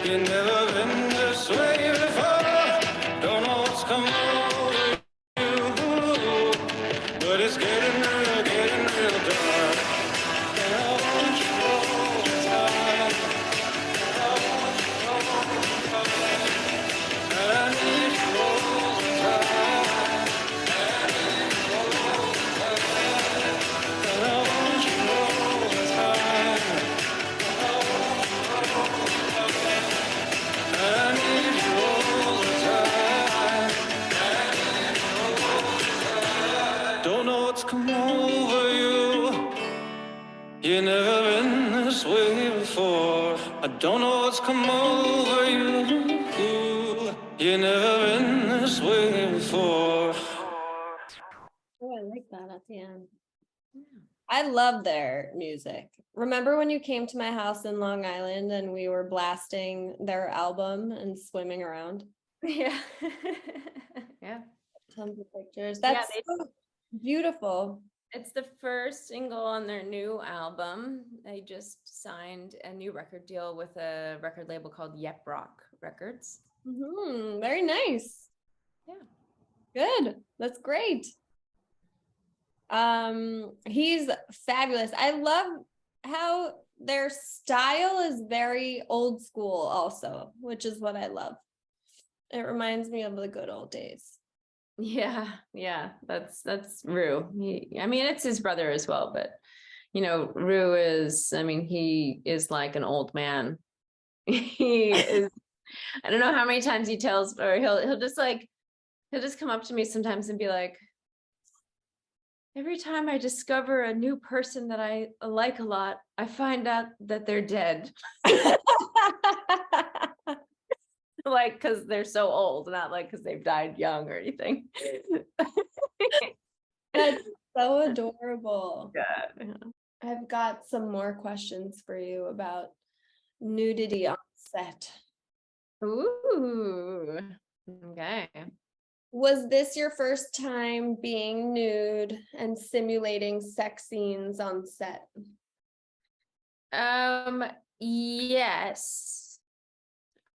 [SPEAKER 4] You've never been this way before. Don't know what's come over you, but it's getting real dark. And I want you all the time. I want you all the time. And I need you all the time. And I want you all the time. And I need you all the time. Don't know what's come over you. You've never been this way before. I don't know what's come over you. You've never been this way before.
[SPEAKER 2] Oh, I like that at the end. I love their music. Remember when you came to my house in Long Island and we were blasting their album and swimming around?
[SPEAKER 3] Yeah. Yeah.
[SPEAKER 2] Tons of pictures.
[SPEAKER 3] Yeah,
[SPEAKER 2] That's so beautiful.
[SPEAKER 3] It's the first single on their new album. They just signed a new record deal with a record label called Yep Rock Records.
[SPEAKER 2] Very nice.
[SPEAKER 3] Yeah.
[SPEAKER 2] Good. That's great. He's fabulous. I love how their style is very old school also, which is what I love. It reminds me of the good old days.
[SPEAKER 3] Yeah, that's Rue. I mean, it's his brother as well, but Rue is, I mean, he is like an old man. He is, I don't know how many times he tells, or he'll just come up to me sometimes and be like, every time I discover a new person that I like a lot, I find out that they're dead. Like, because they're so old, not like because they've died young or anything.
[SPEAKER 2] That's so adorable.
[SPEAKER 3] Yeah.
[SPEAKER 2] I've got some more questions for you about nudity on set.
[SPEAKER 3] Ooh. Okay.
[SPEAKER 2] Was this your first time being nude and simulating sex scenes on set?
[SPEAKER 3] Yes.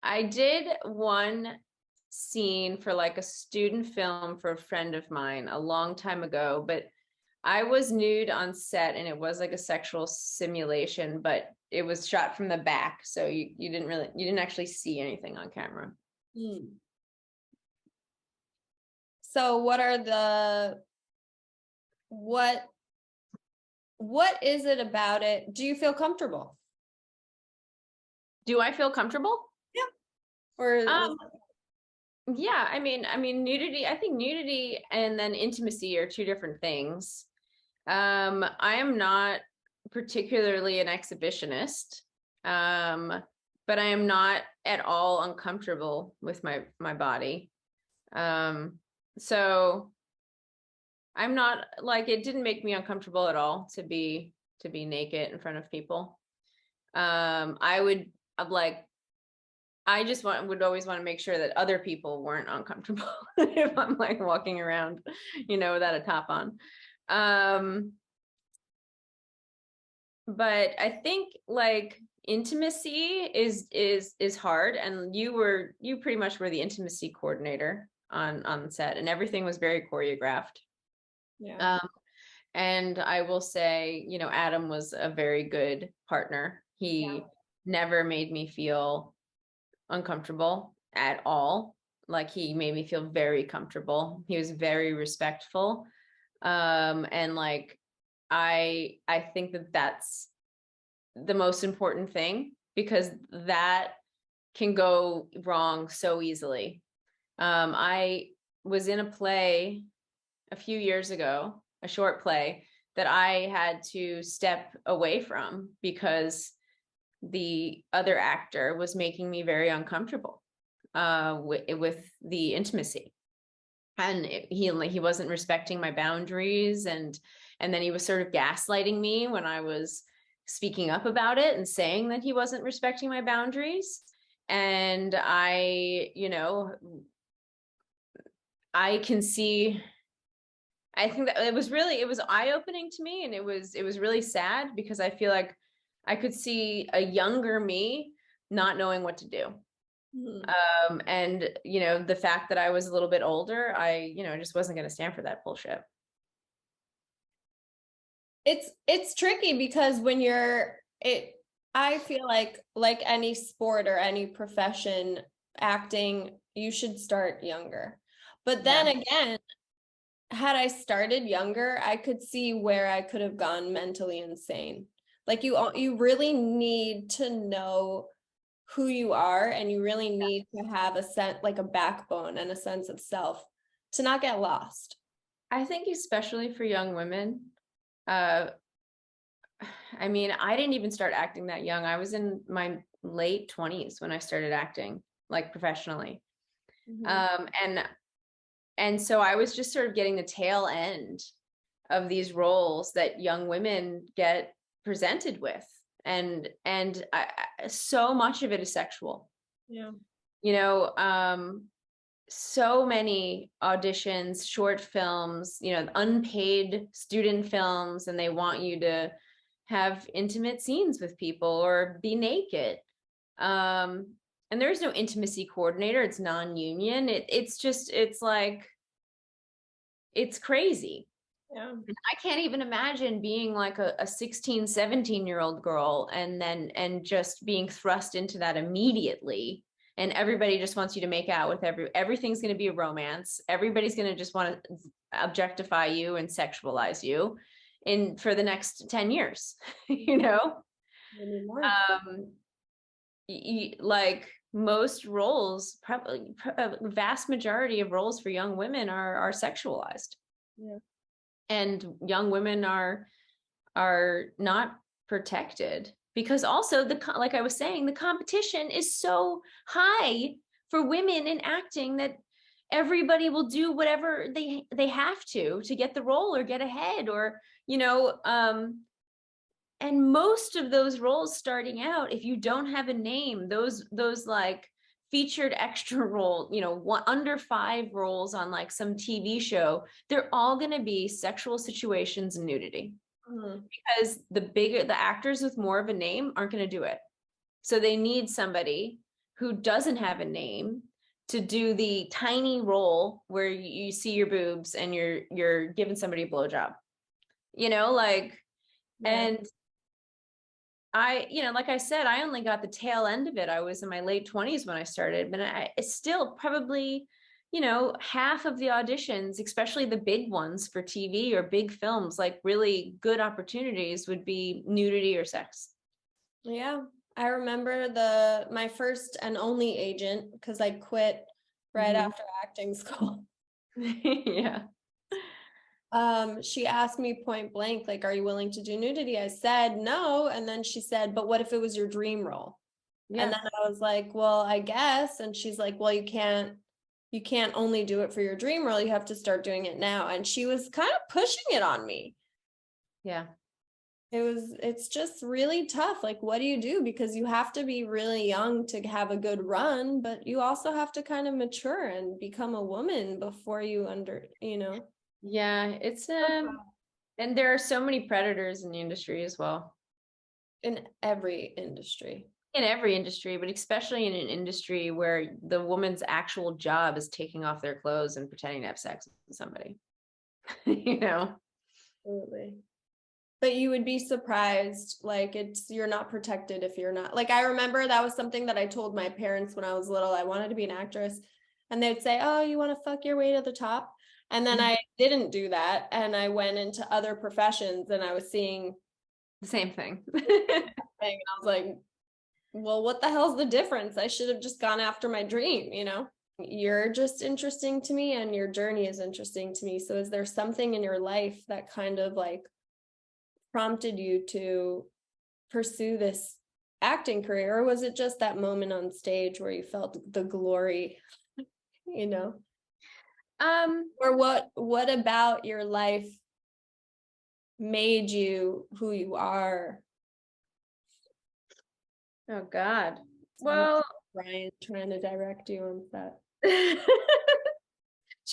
[SPEAKER 3] I did one scene for like a student film for a friend of mine a long time ago, but I was nude on set and it was like a sexual simulation, but it was shot from the back. So you didn't actually see anything on camera.
[SPEAKER 2] So what is it about it? Do you feel comfortable?
[SPEAKER 3] Do I feel comfortable?
[SPEAKER 2] Or
[SPEAKER 3] yeah, I mean nudity, I think nudity and then intimacy are two different things. I am not particularly an exhibitionist, but I am not at all uncomfortable with my body. So I'm not like, it didn't make me uncomfortable at all to be naked in front of people. I just would always want to make sure that other people weren't uncomfortable if I'm like walking around, without a top on. But I think like intimacy is hard, and you pretty much were the intimacy coordinator on set, and everything was very choreographed.
[SPEAKER 2] yeah.
[SPEAKER 3] And I will say, Adam was a very good partner. He never made me feel uncomfortable at all. Like, he made me feel very comfortable. He was very respectful. And like, I think that that's the most important thing, because that can go wrong so easily. I was in a play a few years ago, a short play that I had to step away from because the other actor was making me very uncomfortable with the intimacy. and he wasn't respecting my boundaries, and then he was sort of gaslighting me when I was speaking up about it and saying that he wasn't respecting my boundaries. And I can see, I think that it was eye-opening to me, and it was really sad, because I feel like I could see a younger me not knowing what to do. And the fact that I was a little bit older, I just wasn't going to stand for that bullshit.
[SPEAKER 2] It's tricky, because when I feel like any sport or any profession, acting, you should start younger. But then again, had I started younger, I could see where I could have gone mentally insane. Like you really need to know who you are, and you really need to have a backbone and a sense of self to not get lost.
[SPEAKER 3] I think especially for young women, I mean, I didn't even start acting that young. I was in my late 20s when I started acting, like, professionally. And so I was just sort of getting the tail end of these roles that young women get presented with. And so much of it is sexual.
[SPEAKER 2] Yeah.
[SPEAKER 3] So many auditions, short films, unpaid student films, and they want you to have intimate scenes with people or be naked. And there's no intimacy coordinator. It's non-union. It's like, it's crazy.
[SPEAKER 2] Yeah.
[SPEAKER 3] I can't even imagine being like a 16, 17-year-old girl and just being thrust into that immediately. And everybody just wants you to make out with everything's going to be a romance. Everybody's going to just want to objectify you and sexualize you for the next 10 years, like most roles, probably a vast majority of roles for young women are sexualized.
[SPEAKER 2] Yeah.
[SPEAKER 3] And young women are not protected, because also like I was saying, the competition is so high for women in acting that everybody will do whatever they have to get the role or get ahead, or and most of those roles starting out, if you don't have a name, those like featured extra role, under 5 roles on like some TV show, they're all going to be sexual situations and nudity. Because the actors with more of a name aren't going to do it. So they need somebody who doesn't have a name to do the tiny role where you see your boobs and you're giving somebody a blowjob, and I, like I said, I only got the tail end of it. I was in my late 20s when I started, but it's still probably, half of the auditions, especially the big ones for TV or big films, like really good opportunities, would be nudity or sex.
[SPEAKER 2] Yeah. I remember my first and only agent, because I quit right after acting school.
[SPEAKER 3] Yeah.
[SPEAKER 2] She asked me point blank, like, are you willing to do nudity? I said no. And then she said, but what if it was your dream role? Yeah. And then I was like, well, I guess. And she's like, well, you can't only do it for your dream role. You have to start doing it now. And she was kind of pushing it on me.
[SPEAKER 3] Yeah.
[SPEAKER 2] It's just really tough. Like, what do you do? Because you have to be really young to have a good run, but you also have to kind of mature and become a woman before you
[SPEAKER 3] Yeah, it's and there are so many predators in the industry as well.
[SPEAKER 2] In every industry.
[SPEAKER 3] But especially in an industry where the woman's actual job is taking off their clothes and pretending to have sex with somebody.
[SPEAKER 2] Absolutely. But you would be surprised, like, you're not protected if you're not. Like, I remember that was something that I told my parents when I was little. I wanted to be an actress, and they'd say, oh, you want to fuck your way to the top? And then I didn't do that. And I went into other professions, and I was seeing
[SPEAKER 3] the same thing.
[SPEAKER 2] And I was like, well, what the hell's the difference? I should have just gone after my dream, You're just interesting to me, and your journey is interesting to me. So is there something in your life that kind of like prompted you to pursue this acting career? Or was it just that moment on stage where you felt the glory, Or what about your life made you who you are?
[SPEAKER 3] Oh God. Well,
[SPEAKER 2] Brian trying to direct you on that.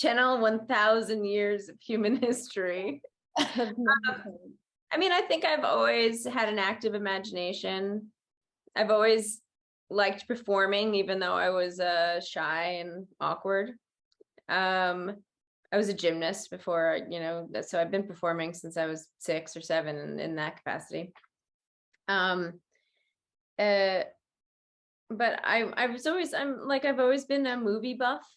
[SPEAKER 3] channel 1000 years of human history. I mean, I think I've always had an active imagination. I've always liked performing, even though I was shy and awkward. I was a gymnast before, so I've been performing since I was 6 or 7 in that capacity. But I've always been a movie buff.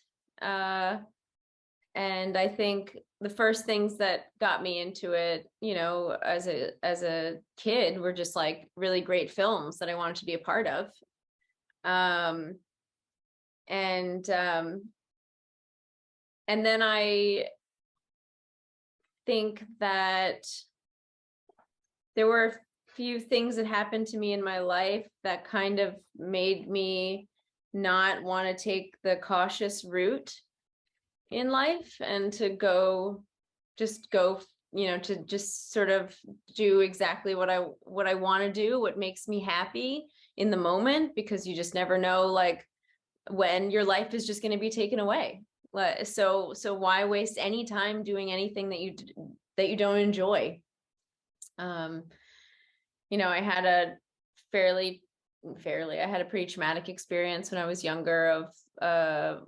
[SPEAKER 3] And I think the first things that got me into it, as a kid, were just like really great films that I wanted to be a part of. And then I think that there were a few things that happened to me in my life that kind of made me not want to take the cautious route in life, and to go, to just sort of do exactly what I want to do, what makes me happy in the moment, because you just never know, like, when your life is just going to be taken away. So why waste any time doing anything that you don't enjoy? I had a I had a pretty traumatic experience when I was younger of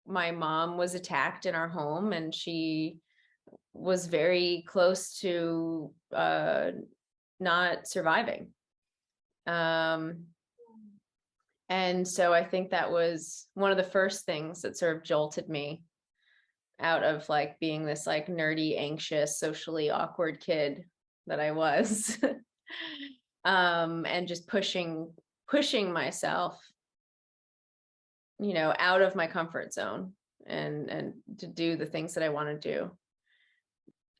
[SPEAKER 3] my mom was attacked in our home, and she was very close to not surviving. And so I think that was one of the first things that sort of jolted me out of like being this like nerdy, anxious, socially awkward kid that I was. And just pushing myself, out of my comfort zone and to do the things that I want to do,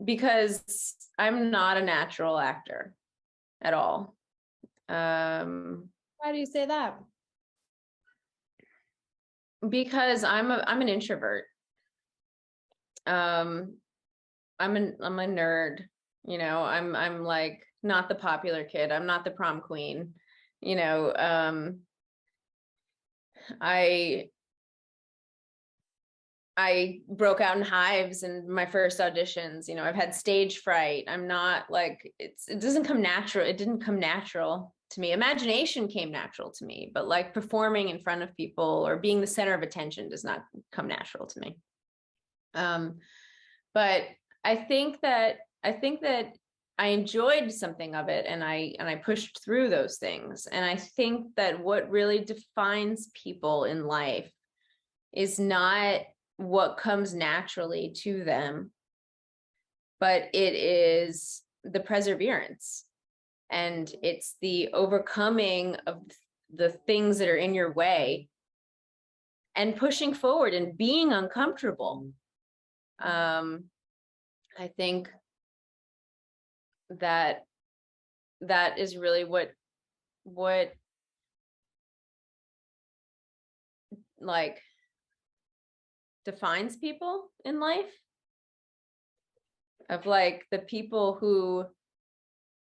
[SPEAKER 3] because I'm not a natural actor at all.
[SPEAKER 2] Why do you say that?
[SPEAKER 3] Because I'm an introvert. I'm a nerd, I'm like not the popular kid. I'm not the prom queen, I broke out in hives in my first auditions. I've had stage fright. I'm not like, it doesn't come natural. It didn't come natural to me. Imagination came natural to me, but like performing in front of people or being the center of attention does not come natural to me. But I think that I enjoyed something of it, and I pushed through those things. And I think that what really defines people in life is not what comes naturally to them, but it is the perseverance, and it's the overcoming of the things that are in your way and pushing forward and being uncomfortable. I think that is really what like defines people in life, of like the people who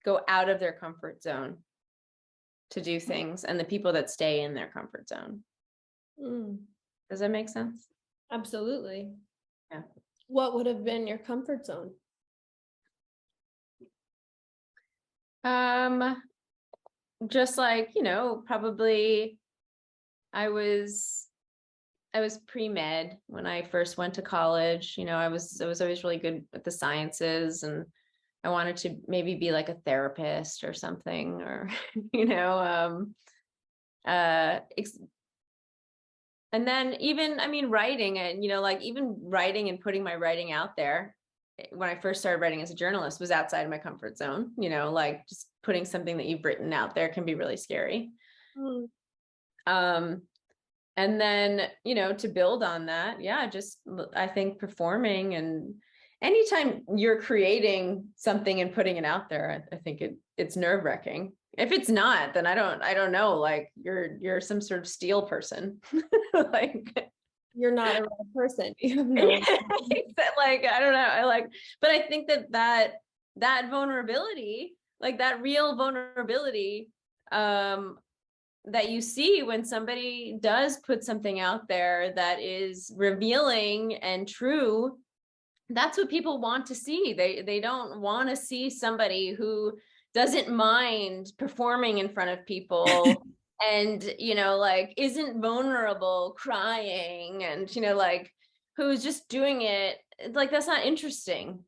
[SPEAKER 3] go out of their comfort zone to do things, and the people that stay in their comfort zone. Does that make sense?
[SPEAKER 2] Absolutely.
[SPEAKER 3] Yeah.
[SPEAKER 2] What would have been your comfort zone?
[SPEAKER 3] Just like, probably I was pre-med when I first went to college. I was always really good at the sciences, and I wanted to maybe be like a therapist or something, or, and then even, writing, and, like even writing and putting my writing out there when I first started writing as a journalist was outside of my comfort zone. Like just putting something that you've written out there can be really scary. And then, to build on that, I think performing, and anytime you're creating something and putting it out there, I think it's nerve-wracking. If it's not, then I don't know, like you're some sort of steel person. Like,
[SPEAKER 2] You're not a real person. You have no.
[SPEAKER 3] Like, I don't know. But I think that vulnerability, like that real vulnerability, that you see when somebody does put something out there that is revealing and true, that's what people want to see. They don't want to see somebody who doesn't mind performing in front of people and, like isn't vulnerable, crying, and, like who's just doing it. Like, that's not interesting.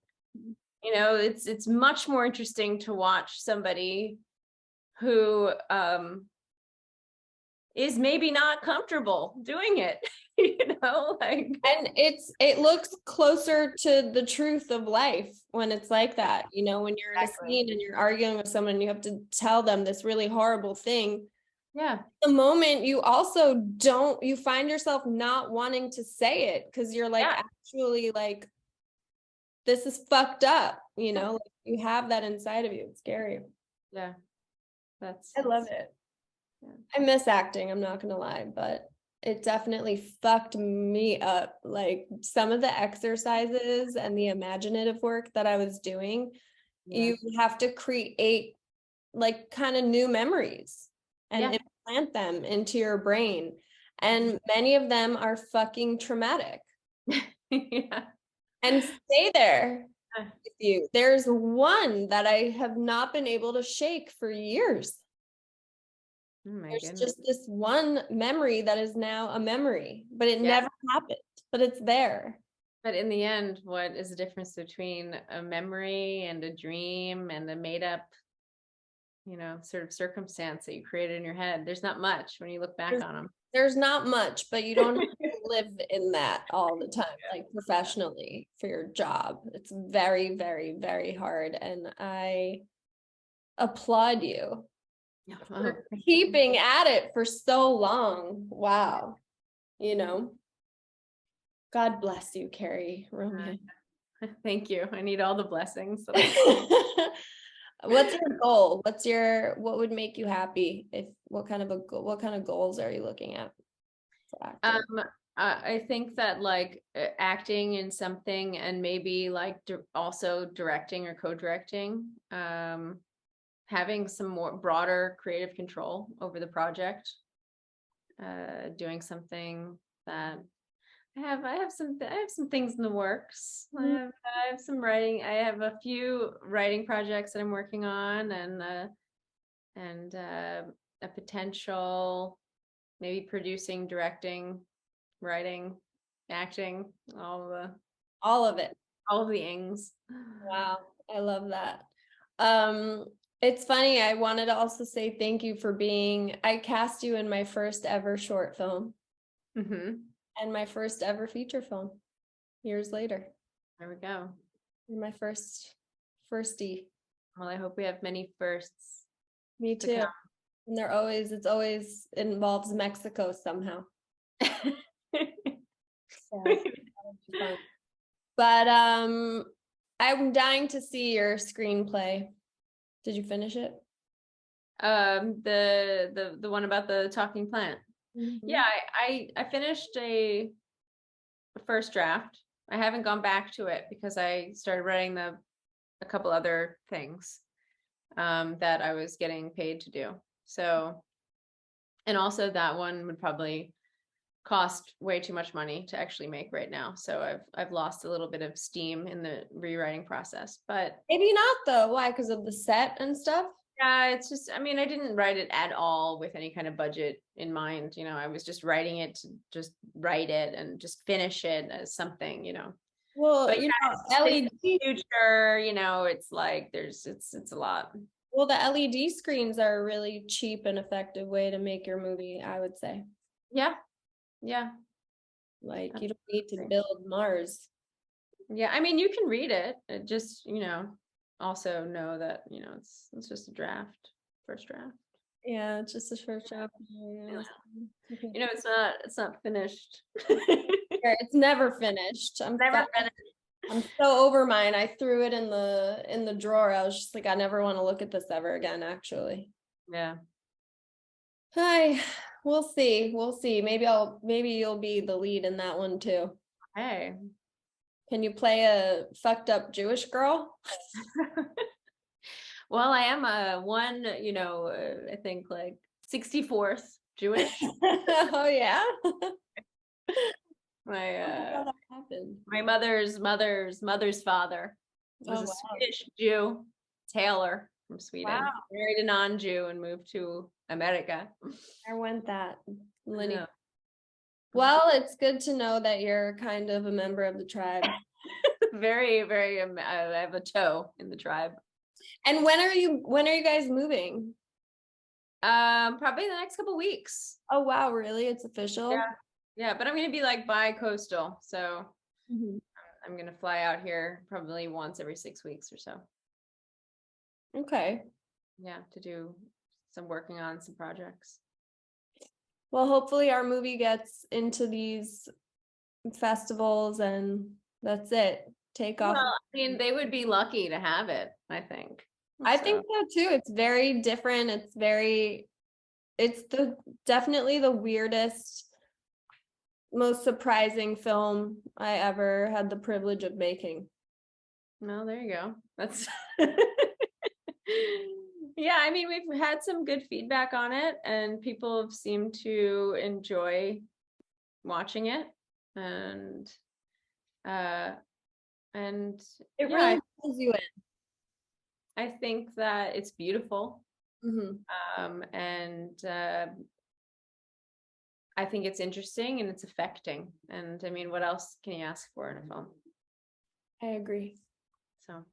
[SPEAKER 3] It's much more interesting to watch somebody who is maybe not comfortable doing it,
[SPEAKER 2] And it looks closer to the truth of life when it's like that, when you're in a scene and you're arguing with someone, you have to tell them this really horrible thing.
[SPEAKER 3] Yeah.
[SPEAKER 2] The moment you also you find yourself not wanting to say it because you're like, actually, like, this is fucked up, like you have that inside of you. It's scary.
[SPEAKER 3] Yeah.
[SPEAKER 2] I love it. Yeah. I miss acting, I'm not gonna lie, but it definitely fucked me up. Like, some of the exercises and the imaginative work that I was doing, you have to create like kind of new memories and implant them into your brain. And many of them are fucking traumatic.
[SPEAKER 3] Yeah.
[SPEAKER 2] And stay there with you. There's one that I have not been able to shake for years.
[SPEAKER 3] Oh my
[SPEAKER 2] There's
[SPEAKER 3] goodness.
[SPEAKER 2] just this one memory that is now a memory, but it never happened, but it's there.
[SPEAKER 3] But in the end, what is the difference between a memory and a dream and a made up, sort of circumstance that you created in your head? There's not much when you look back on them.
[SPEAKER 2] There's not much, but you don't have to live in that all the time, like professionally for your job. It's very, very, very hard. And I applaud you for keeping at it for so long. Wow. God bless you, Kerri Romeo.
[SPEAKER 3] Thank you. I need all the blessings.
[SPEAKER 2] What's your goal? What would make you happy? What kind of goals are you looking at for acting?
[SPEAKER 3] I think that like acting in something and maybe like also directing or co-directing, having some more broader creative control over the project, doing something that I have some things in the works. I have some writing. I have a few writing projects that I'm working on, and a potential maybe producing, directing, writing, acting, all
[SPEAKER 2] of it.
[SPEAKER 3] All of the ings.
[SPEAKER 2] Wow, I love that. It's funny, I wanted to also say thank you for I cast you in my first ever short film.
[SPEAKER 3] Mm-hmm.
[SPEAKER 2] And my first ever feature film years later.
[SPEAKER 3] There we go.
[SPEAKER 2] You're my firstie.
[SPEAKER 3] Well, I hope we have many firsts.
[SPEAKER 2] Me too. And it always involves Mexico somehow. But I'm dying to see your screenplay. Did you finish it?
[SPEAKER 3] The one about the talking plant. Mm-hmm. Yeah, I finished a first draft. I haven't gone back to it because I started writing a couple other things that I was getting paid to do. So, and also that one would probably cost way too much money to actually make right now. So I've lost a little bit of steam in the rewriting process. But
[SPEAKER 2] maybe not though. Why? Because of the set and stuff?
[SPEAKER 3] Yeah, it's just, I didn't write it at all with any kind of budget in mind. I was just writing it to just write it and just finish it as something,
[SPEAKER 2] Well,
[SPEAKER 3] but
[SPEAKER 2] LED
[SPEAKER 3] future, it's like it's a lot.
[SPEAKER 2] Well, the LED screens are a really cheap and effective way to make your movie, I would say.
[SPEAKER 3] Yeah. Yeah.
[SPEAKER 2] Like, you don't need to build Mars.
[SPEAKER 3] Yeah, you can read it. It just, also know that it's just a first draft.
[SPEAKER 2] Yeah, it's just a first draft.
[SPEAKER 3] Yeah. It's not finished.
[SPEAKER 2] It's never finished. I'm so over mine. I threw it in the drawer. I was just like, I never want to look at this ever again, actually.
[SPEAKER 3] Yeah.
[SPEAKER 2] Hi, we'll see. We'll see. Maybe you'll be the lead in that one too.
[SPEAKER 3] Hey.
[SPEAKER 2] Can you play a fucked up Jewish girl?
[SPEAKER 3] Well, I am I think like 64th Jewish.
[SPEAKER 2] Oh yeah.
[SPEAKER 3] My
[SPEAKER 2] How that happened.
[SPEAKER 3] my mother's father was
[SPEAKER 2] Oh,
[SPEAKER 3] a
[SPEAKER 2] wow.
[SPEAKER 3] Swedish Jew, Taylor from Sweden.
[SPEAKER 2] Wow.
[SPEAKER 3] Married a non-Jew and moved to America.
[SPEAKER 2] I went that lineage.
[SPEAKER 3] Yeah.
[SPEAKER 2] Well, it's good to know that you're kind of a member of the tribe.
[SPEAKER 3] Very, very. I have a toe in the tribe.
[SPEAKER 2] And when are you guys moving?
[SPEAKER 3] Probably the next couple weeks.
[SPEAKER 2] Oh wow, really? It's official?
[SPEAKER 3] Yeah. Yeah, but I'm gonna be like bi-coastal, so
[SPEAKER 2] Mhm.
[SPEAKER 3] I'm gonna fly out here probably once every 6 weeks or so.
[SPEAKER 2] Okay.
[SPEAKER 3] Yeah, to do some working on some projects.
[SPEAKER 2] Well, hopefully our movie gets into these festivals and that's it. Take off.
[SPEAKER 3] Well, I mean, they would be lucky to have it, I think.
[SPEAKER 2] I think so too. It's very different. It's definitely the weirdest, most surprising film I ever had the privilege of making.
[SPEAKER 3] Well, there you go. That's yeah, I mean, we've had some good feedback on it and people have seemed to enjoy watching it. And
[SPEAKER 2] It
[SPEAKER 3] yeah,
[SPEAKER 2] really pulls you
[SPEAKER 3] I think that it's beautiful.
[SPEAKER 2] in.
[SPEAKER 3] And I think it's interesting and it's affecting. And I mean, what else can you ask for in a film?
[SPEAKER 2] I agree.
[SPEAKER 3] So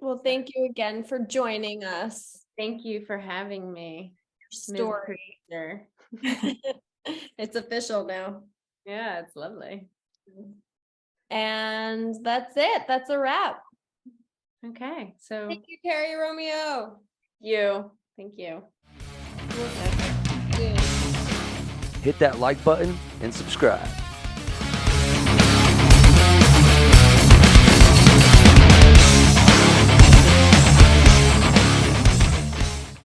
[SPEAKER 2] Well, thank you again for joining us.
[SPEAKER 3] thank you for having me. Ms.
[SPEAKER 2] Story.
[SPEAKER 3] Producer.
[SPEAKER 2] It's official now.
[SPEAKER 3] Yeah, it's lovely.
[SPEAKER 2] And that's it. That's a wrap.
[SPEAKER 3] Okay, so
[SPEAKER 2] Thank you, Kerri Romeo.
[SPEAKER 3] thank you.
[SPEAKER 2] We'll see you soon.
[SPEAKER 1] Hit that like button and subscribe.